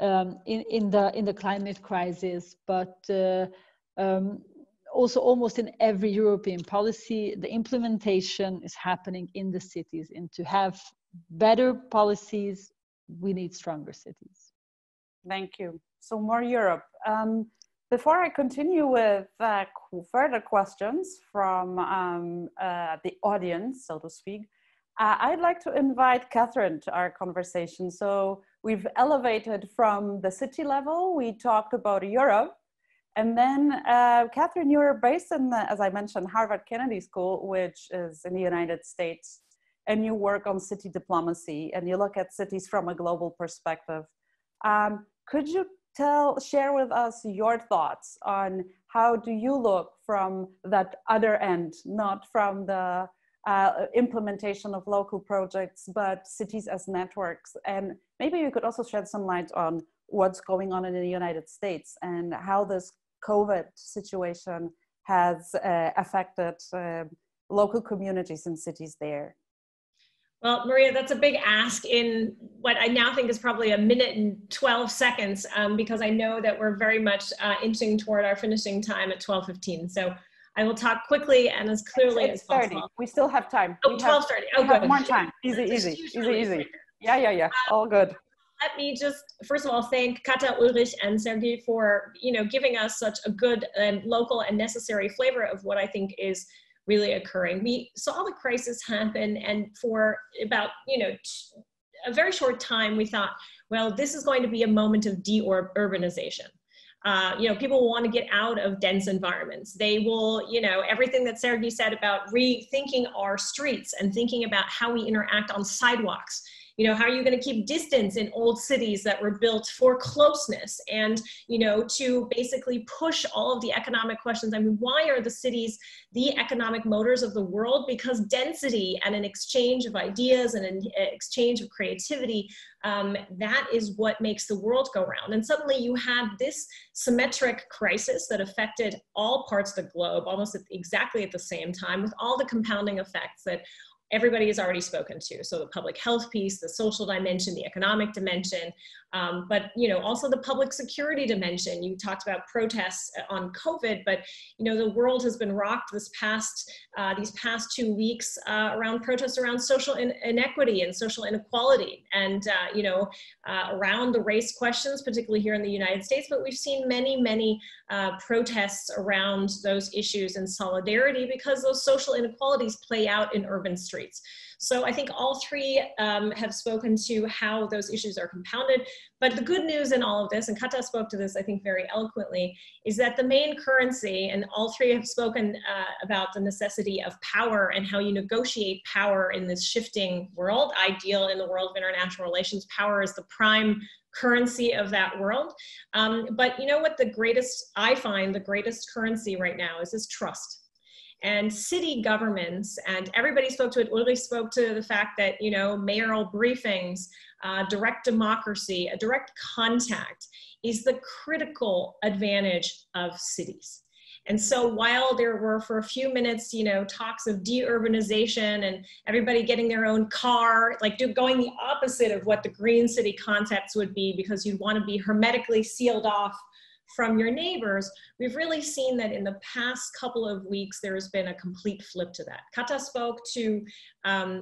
the climate crisis, but also almost in every European policy, the implementation is happening in the cities. And to have better policies, we need stronger cities. Thank you. So more Europe. Before I continue with further questions from the audience, so to speak, I'd like to invite Cathryn to our conversation. So we've elevated from the city level, we talked about Europe, and then Cathryn, you're based in, as I mentioned, Harvard Kennedy School, which is in the United States, and you work on city diplomacy, and you look at cities from a global perspective. Could you share with us your thoughts on how do you look from that other end, not from the implementation of local projects, but cities as networks? And maybe you could also shed some light on what's going on in the United States and how this COVID situation has affected local communities and cities there. Well, Maria, that's a big ask in what I now think is probably 1 minute and 12 seconds, because I know that we're very much inching toward our finishing time at 12:15. So I will talk quickly and as clearly as possible. 30. We still have time. Oh, 12:30. Oh, good. More time. Easy. Yeah. All good. Let me just, first of all, thank Kata, Ulrich, and Sergi for, giving us such a good and local and necessary flavor of what I think is really occurring. We saw the crisis happen, and for about, a very short time, we thought, well, this is going to be a moment of de-urbanization. People want to get out of dense environments. They will, everything that Sergi said about rethinking our streets and thinking about how we interact on sidewalks. How are you going to keep distance in old cities that were built for closeness, and, to basically push all of the economic questions. I mean, why are the cities the economic motors of the world? Because density and an exchange of ideas and an exchange of creativity, that is what makes the world go round. And suddenly you had this symmetric crisis that affected all parts of the globe almost exactly at the same time, with all the compounding effects that everybody has already spoken to. So the public health piece, the social dimension, the economic dimension, but also the public security dimension. You talked about protests on COVID, but the world has been rocked these past 2 weeks around protests around social inequity and social inequality, and around the race questions, particularly here in the United States. But we've seen many protests around those issues in solidarity because those social inequalities play out in urban streets. So I think all three have spoken to how those issues are compounded. But the good news in all of this, and Kata spoke to this, I think, very eloquently, is that the main currency, and all three have spoken about the necessity of power and how you negotiate power in this shifting world. Ideal in the world of international relations, power is the prime currency of that world. But you know what I find the greatest currency right now is trust. And city governments, and everybody spoke to it, Ulrich spoke to the fact that, mayoral briefings, direct democracy, a direct contact is the critical advantage of cities. And so while there were for a few minutes, talks of de-urbanization and everybody getting their own car, going the opposite of what the green city concepts would be, because you'd want to be hermetically sealed off from your neighbors, we've really seen that in the past couple of weeks, there has been a complete flip to that. Kata spoke to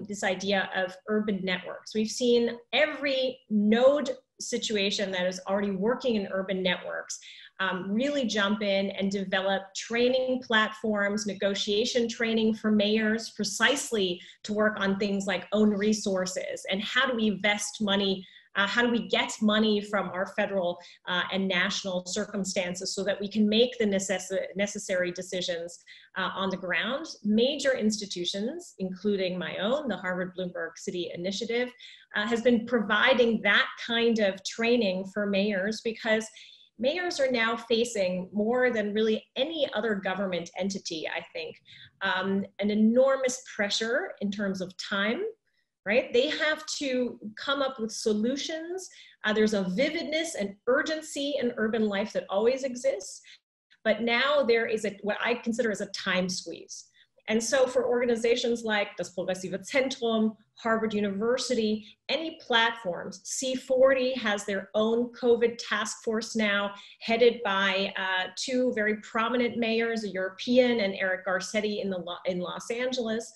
this idea of urban networks. We've seen every node situation that is already working in urban networks really jump in and develop training platforms, negotiation training for mayors, precisely to work on things like own resources and how do we invest money. How do we get money from our federal and national circumstances so that we can make the necessary decisions on the ground? Major institutions, including my own, the Harvard Bloomberg City Initiative, has been providing that kind of training for mayors, because mayors are now facing, more than really any other government entity, I think, an enormous pressure in terms of time. Right? They have to come up with solutions. There's a vividness and urgency in urban life that always exists, but now there is what I consider as a time squeeze. And so for organizations like das progressive Zentrum, Harvard University, any platforms, C40 has their own COVID task force now, headed by two very prominent mayors, a European and Eric Garcetti in Los Angeles.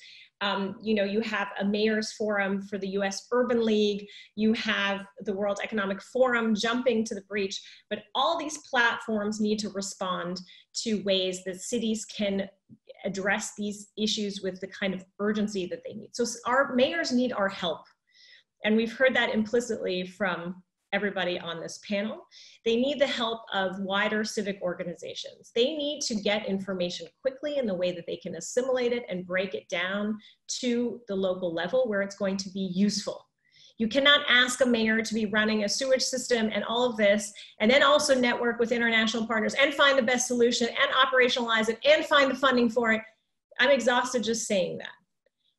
You have a mayor's forum for the US Urban League, you have the World Economic Forum jumping to the breach, but all these platforms need to respond to ways that cities can address these issues with the kind of urgency that they need. So our mayors need our help. And we've heard that implicitly from everybody on this panel. They need the help of wider civic organizations. They need to get information quickly in the way that they can assimilate it and break it down to the local level where it's going to be useful. You cannot ask a mayor to be running a sewage system and all of this, and then also network with international partners and find the best solution and operationalize it and find the funding for it. I'm exhausted just saying that.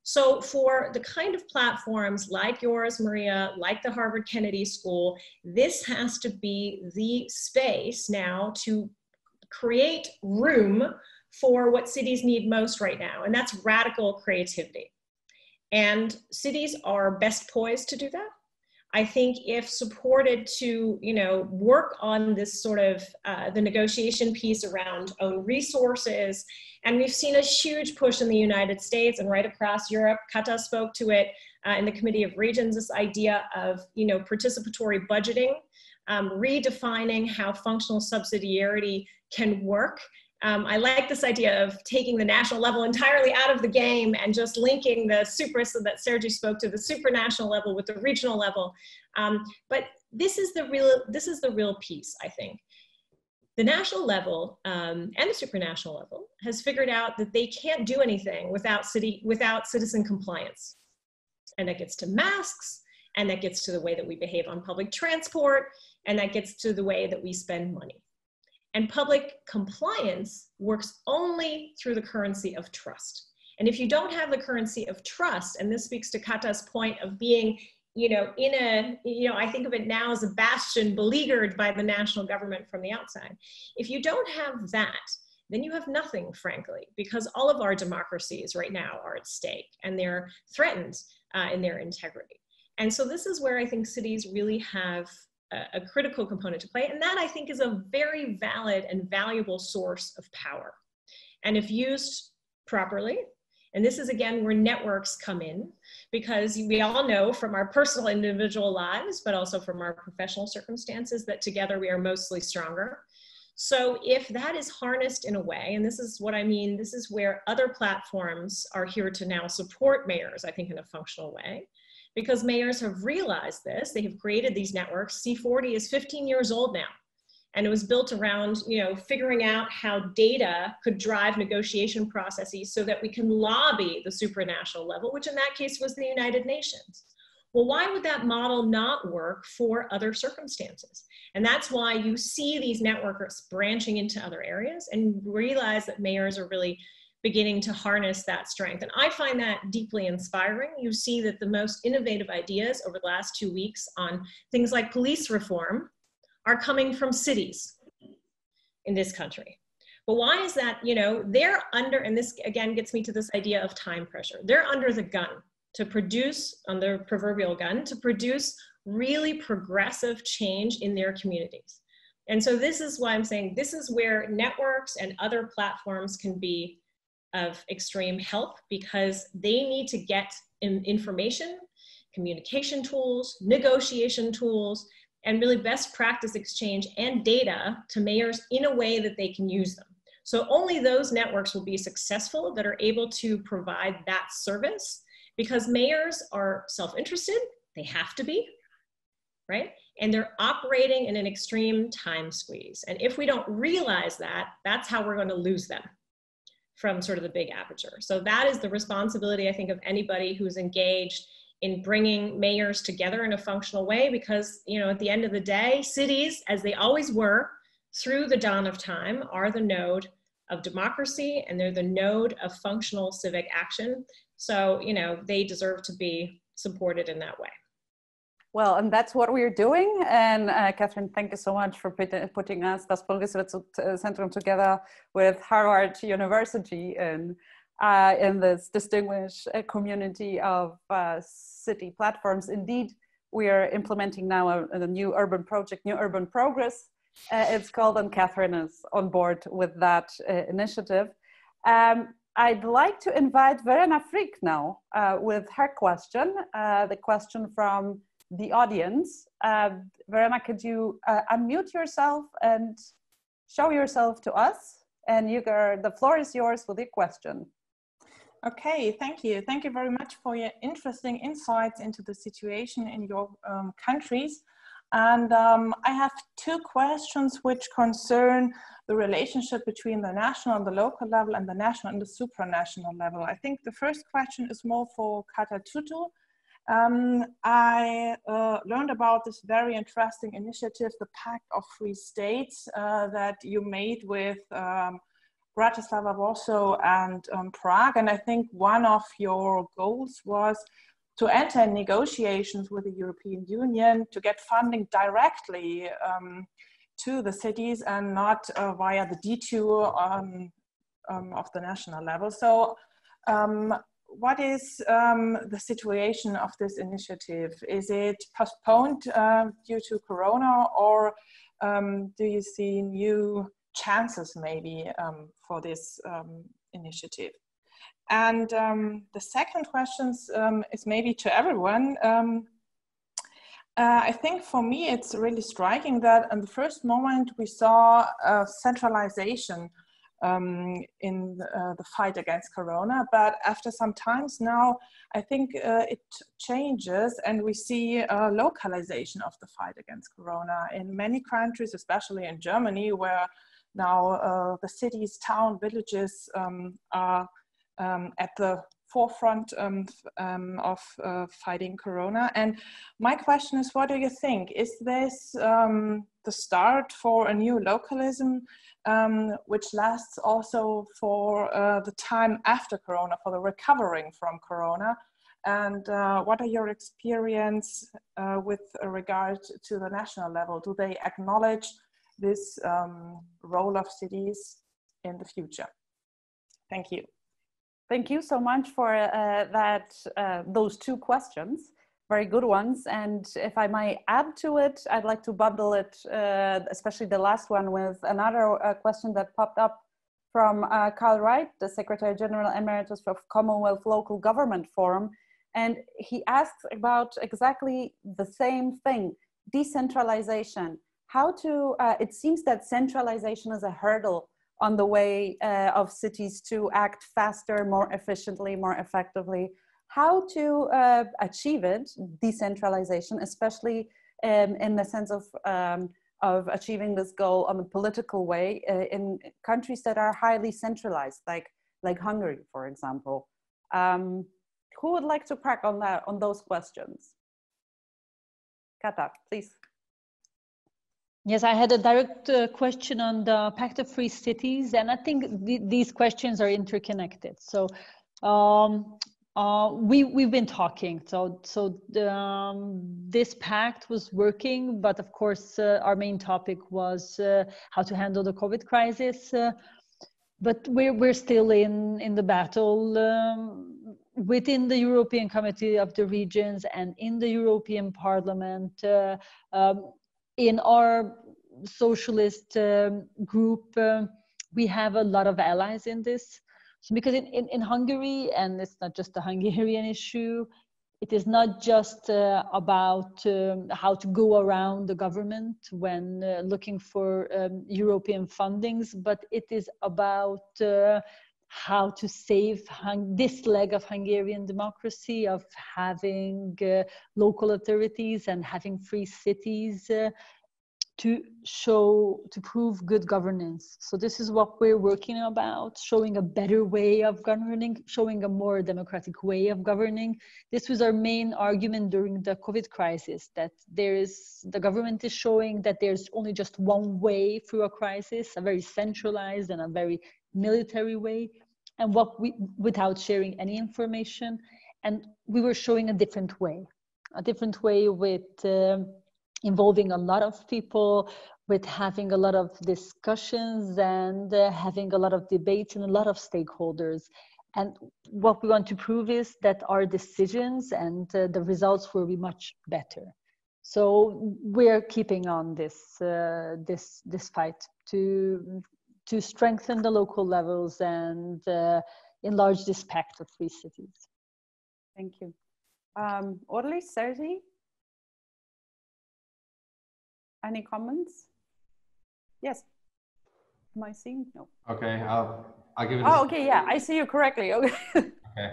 So for the kind of platforms like yours, Maria, like the Harvard Kennedy School, this has to be the space now to create room for what cities need most right now, and that's radical creativity. And cities are best poised to do that. I think if supported to, work on this sort of the negotiation piece around own resources, and we've seen a huge push in the United States and right across Europe. Kata spoke to it in the Committee of Regions, this idea of, participatory budgeting, redefining how functional subsidiarity can work. I like this idea of taking the national level entirely out of the game and just linking the so that Sergi spoke to, the supranational level with the regional level. But this is the real piece, I think. The national level and the supranational level has figured out that they can't do anything without citizen compliance. And that gets to masks, and that gets to the way that we behave on public transport, and that gets to the way that we spend money. And public compliance works only through the currency of trust. And if you don't have the currency of trust, and this speaks to Kata's point of being, I think of it now as a bastion beleaguered by the national government from the outside. If you don't have that, then you have nothing, frankly, because all of our democracies right now are at stake and they're threatened in their integrity. And so this is where I think cities really have a critical component to play. And that, I think, is a very valid and valuable source of power. And if used properly, and this is, again, where networks come in, because we all know from our personal individual lives, but also from our professional circumstances, that together we are mostly stronger. So if that is harnessed in a way, and this is what I mean, this is where other platforms are here to now support mayors, I think, in a functional way, because mayors have realized this. They have created these networks. C40 is 15 years old now. And it was built around, figuring out how data could drive negotiation processes so that we can lobby the supranational level, which in that case was the United Nations. Well, why would that model not work for other circumstances? And that's why you see these networks branching into other areas and realize that mayors are really beginning to harness that strength. And I find that deeply inspiring. You see that the most innovative ideas over the last 2 weeks on things like police reform are coming from cities in this country. But why is that? They're under, and this again gets me to this idea of time pressure. They're under the gun to produce, on the proverbial gun, to produce really progressive change in their communities. And so this is why I'm saying this is where networks and other platforms can be of extreme help, because they need to get information, communication tools, negotiation tools, and really best practice exchange and data to mayors in a way that they can use them. So only those networks will be successful that are able to provide that service, because mayors are self-interested, they have to be, right? And they're operating in an extreme time squeeze. And if we don't realize that, that's how we're going to lose them from sort of the big aperture. So that is the responsibility, I think, of anybody who's engaged in bringing mayors together in a functional way, because, at the end of the day, cities, as they always were through the dawn of time, are the node of democracy, and they're the node of functional civic action. So, they deserve to be supported in that way. Well, and that's what we're doing. And Cathryn, thank you so much for putting us, das Poli-crisis Zentrum, together with Harvard University in this distinguished community of city platforms. Indeed, we are implementing now a new urban project, New Urban Progress. It's called, and Cathryn is on board with that initiative. I'd like to invite Verena Frick now with her question, the question from the audience. Verena, could you unmute yourself and show yourself to us? And the floor is yours with your question. Okay, thank you. Thank you very much for your interesting insights into the situation in your countries. And I have two questions which concern the relationship between the national and the local level, and the national and the supranational level. I think the first question is more for Kata Tutto. I learned about this very interesting initiative, the Pact of Free States, that you made with Bratislava, Warsaw, and Prague. And I think one of your goals was to enter negotiations with the European Union to get funding directly to the cities and not via the detour of the national level. So what is the situation of this initiative? Is it postponed due to Corona, or do you see new chances maybe for this initiative? And the second question is maybe to everyone. I think for me it's really striking that in the first moment we saw centralization in the fight against Corona, but after some times now I think it changes, and we see localization of the fight against Corona in many countries, especially in Germany, where now the cities, town, villages are at the forefront of fighting Corona. And my question is, what do you think? Is this the start for a new localism which lasts also for the time after Corona, for the recovering from Corona? And what are your experience with regard to the national level? Do they acknowledge this role of cities in the future. Thank you. Thank you so much for those two questions. Very good ones. And if I might add to it, I'd like to bundle it, especially the last one, with another question that popped up from Carl Wright, the Secretary General Emeritus of Commonwealth Local Government Forum. And he asked about exactly the same thing, decentralization. How to, it seems that centralization is a hurdle on the way of cities to act faster, more efficiently, more effectively. How to achieve it, decentralization, especially in the sense of achieving this goal on the political way in countries that are highly centralized, like Hungary, for example. Who would like to crack on that, on those questions? Kata, please. Yes, I had a direct question on the Pact of Free Cities, and I think these questions are interconnected. So we've been talking. This pact was working, but of course our main topic was how to handle the COVID crisis. But we're still in the battle within the European Committee of the Regions and in the European Parliament. In our socialist group, we have a lot of allies in this. So because in Hungary, and it's not just a Hungarian issue, it is not just about how to go around the government when looking for European fundings, but it is about how to save this leg of Hungarian democracy, of having local authorities and having free cities to prove good governance. So this is what we're working about, showing a better way of governing, showing a more democratic way of governing. This was our main argument during the COVID crisis, that the government is showing that there's only just one way through a crisis, a very centralized and a very military way, and without sharing any information. And we were showing a different way with involving a lot of people, with having a lot of discussions and having a lot of debates and a lot of stakeholders. And what we want to prove is that our decisions and the results will be much better. So we're keeping on this fight to strengthen the local levels and enlarge this pact of free cities. Thank you. Orly, Sergi? Any comments? Yes. Am I seeing? No. Okay, I'll give it. Oh, okay, yeah, I see you correctly. Okay. Okay.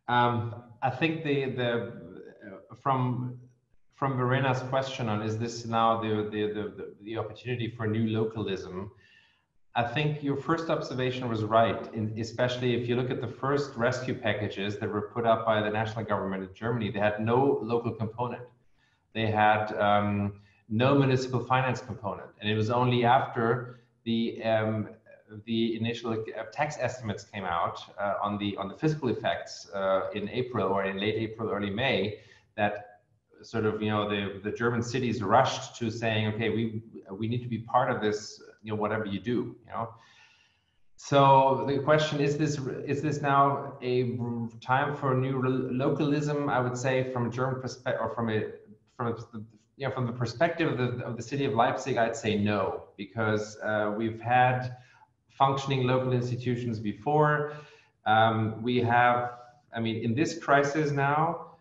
I think from Verena's question on, is this now the opportunity for new localism? I think your first observation was right, especially if you look at the first rescue packages that were put up by the national government in Germany. They had no local component. They had no municipal finance component, and it was only after the initial tax estimates came out on the fiscal effects in April, or in late April, early May, that sort of the German cities rushed to saying, okay, we need to be part of this, whatever you do, So the question is this now a time for new localism? I would say from a German perspective, or from the perspective of the city of Leipzig, I'd say no, because we've had functioning local institutions before. We have, in this crisis now,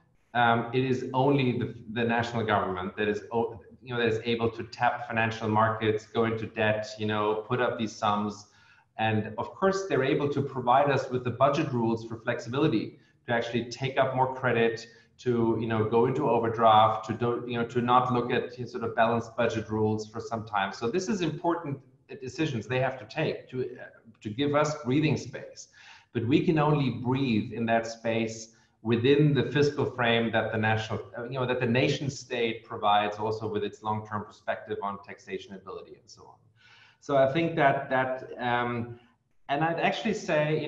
it is only the national government that is, that is able to tap financial markets, go into debt, put up these sums. And of course, they're able to provide us with the budget rules for flexibility, to actually take up more credit, to go into overdraft, to not look at sort of balanced budget rules for some time. So this is important decisions they have to take to give us breathing space. But we can only breathe in that space within the fiscal frame that the that the nation state provides, also with its long-term perspective on taxation ability and so on. So I think that and I'd actually say,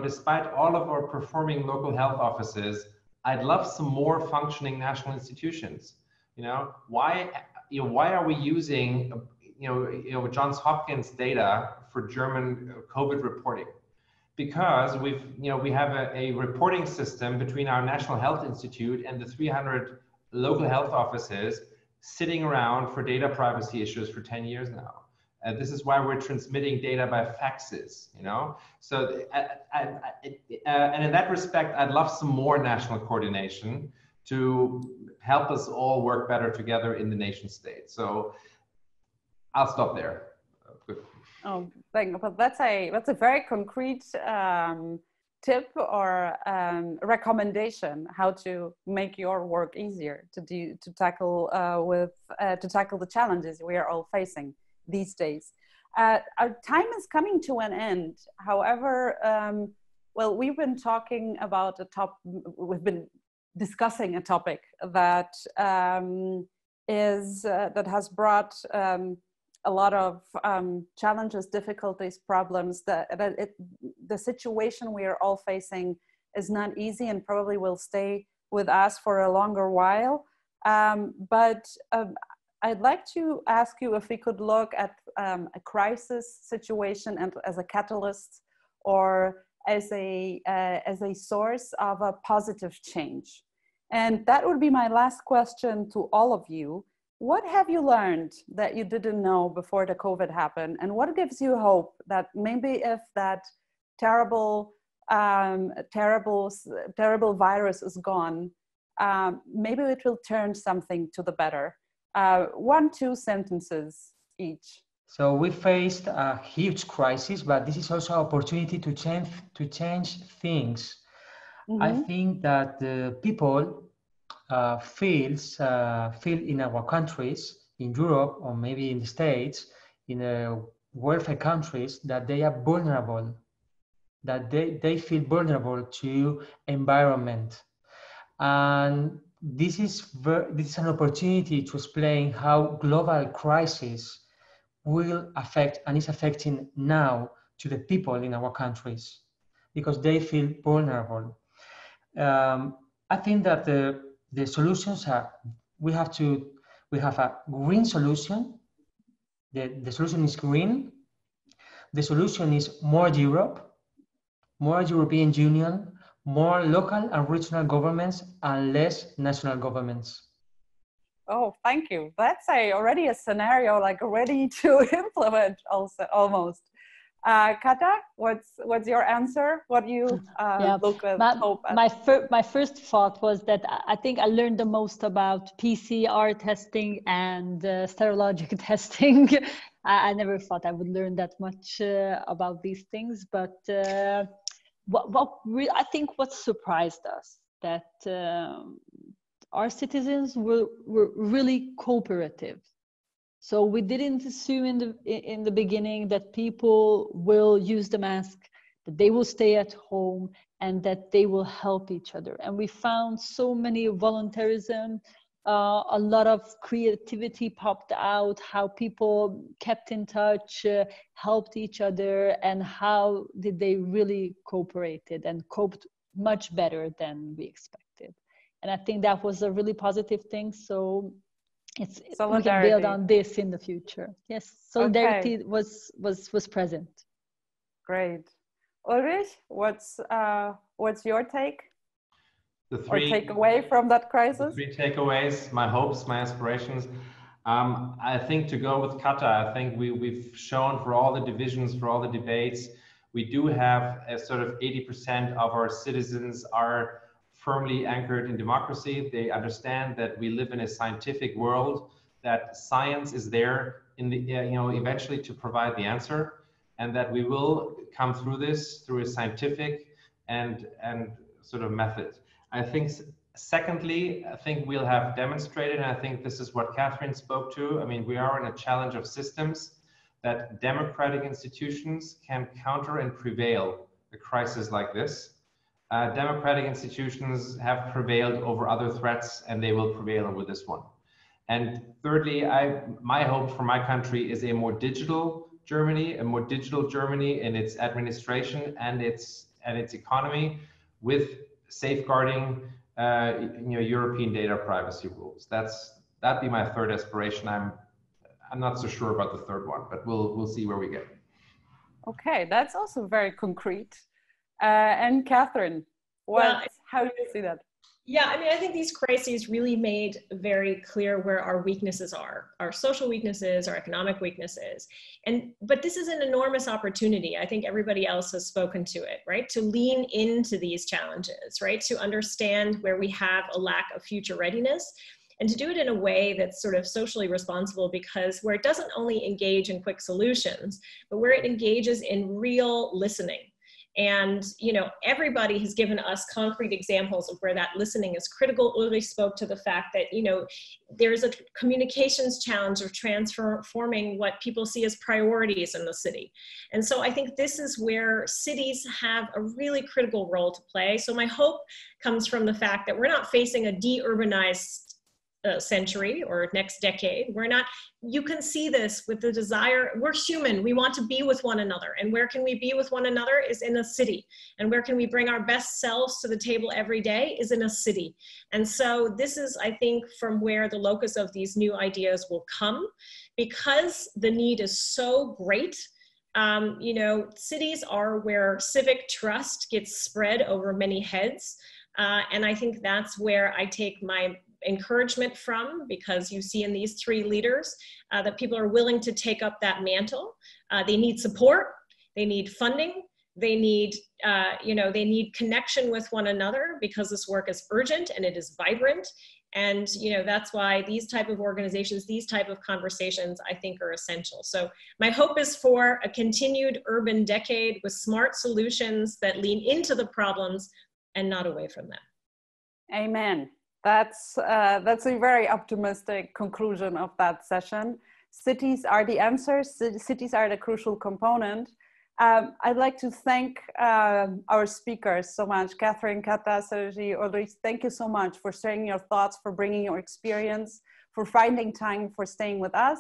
despite all of our performing local health offices, I'd love some more functioning national institutions. Why are we using Johns Hopkins data for German COVID reporting, because we have a reporting system between our National Health Institute and the 300 local health offices sitting around for data privacy issues for 10 years now. This is why we're transmitting data by faxes, So, and in that respect, I'd love some more national coordination to help us all work better together in the nation state. So I'll stop there. Good. Oh, but that's a very concrete tip or recommendation how to make your work easier to tackle the challenges we are all facing these days. Our time is coming to an end. However, well, we've been talking about we've been discussing a topic that that has brought a lot of challenges, difficulties, problems. The situation we are all facing is not easy and probably will stay with us for a longer while. But I'd like to ask you if we could look at a crisis situation and as a catalyst or as a source of a positive change. And that would be my last question to all of you. What have you learned that you didn't know before the COVID happened? And what gives you hope that maybe if that terrible virus is gone, maybe it will turn something to the better? 1-2 sentences each. So we faced a huge crisis, but this is also an opportunity to change things. Mm-hmm. I think that the people feel in our countries, in Europe, or maybe in the States, in welfare countries, that they are vulnerable, that they feel vulnerable to environment. And this is an opportunity to explain how global crisis will affect and is affecting now to the people in our countries, because they feel vulnerable. I think that the solutions are, we have a green solution. The solution is green. The solution is more Europe, more European Union, more local and regional governments, and less national governments. Oh, thank you. That's already a scenario like ready to implement also almost. Kata, what's your answer? What do you look at, hope at? My first thought was that I think I learned the most about PCR testing and serologic testing. I never thought I would learn that much about these things, but I think what surprised us, that our citizens were really cooperative. So we didn't assume in the beginning that people will use the mask, that they will stay at home, and that they will help each other. And we found so many volunteerism, a lot of creativity popped out, how people kept in touch, helped each other, and how did they really cooperated and coped much better than we expected. And I think that was a really positive thing. So we can build on this in the future. Yes, solidarity was present. Great. Ulrich, what's your take? Or takeaway from that crisis? The 3 takeaways, my hopes, my aspirations. I think to go with Kata, I think we've shown for all the divisions, for all the debates, we do have a sort of 80% of our citizens are firmly anchored in democracy. They understand that we live in a scientific world, that science is there in the eventually to provide the answer, and that we will come through this through a scientific and sort of method. I think secondly, I think we'll have demonstrated, and I think this is what Cathryn spoke to. I mean, we are in a challenge of systems, that democratic institutions can counter and prevail a crisis like this. Democratic institutions have prevailed over other threats, and they will prevail over this one. And thirdly, my hope for my country is a more digital Germany in its administration and its economy, with safeguarding European data privacy rules. That'd be my third aspiration. I'm not so sure about the third one, but we'll see where we get. Okay, that's also very concrete. And Cathryn, how do you see that? Yeah, I mean, I think these crises really made very clear where our weaknesses are, our social weaknesses, our economic weaknesses. But this is an enormous opportunity. I think everybody else has spoken to it, right? To lean into these challenges, right? To understand where we have a lack of future readiness, and to do it in a way that's sort of socially responsible, because where it doesn't only engage in quick solutions, but where it engages in real listening. And, you know, everybody has given us concrete examples of where that listening is critical. Ulrich spoke to the fact that, you know, there's a communications challenge of transforming what people see as priorities in the city. And so I think this is where cities have a really critical role to play. So my hope comes from the fact that we're not facing a de-urbanized century or next decade. We're not, you can see this with the desire, we're human, we want to be with one another. And where can we be with one another is in a city. And where can we bring our best selves to the table every day is in a city. And so this is, I think, from where the locus of these new ideas will come, because the need is so great. You know, cities are where civic trust gets spread over many heads. And I think that's where I take my encouragement from, because you see in these three leaders that people are willing to take up that mantle. They need support, they need funding, they need, you know, they need connection with one another, because this work is urgent and it is vibrant. And, you know, that's why these type of organizations, these type of conversations, I think are essential. So my hope is for a continued urban decade with smart solutions that lean into the problems and not away from them. Amen. That's a very optimistic conclusion of that session. Cities are the answers. Cities are the crucial component. I'd like to thank our speakers so much. Cathryn, Kata, Sergi, Ulrich, thank you so much for sharing your thoughts, for bringing your experience, for finding time, for staying with us.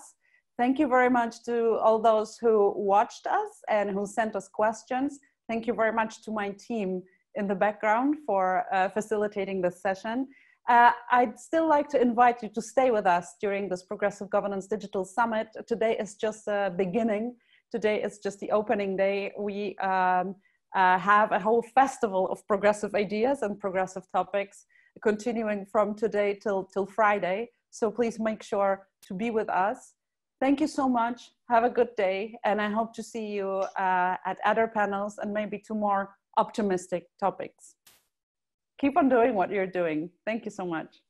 Thank you very much to all those who watched us and who sent us questions. Thank you very much to my team in the background for facilitating this session. I'd still like to invite you to stay with us during this Progressive Governance Digital Summit. Today is just a beginning. Today is just the opening day. We have a whole festival of progressive ideas and progressive topics continuing from today till Friday. So please make sure to be with us. Thank you so much. Have a good day. And I hope to see you at other panels and maybe 2 more optimistic topics. Keep on doing what you're doing. Thank you so much.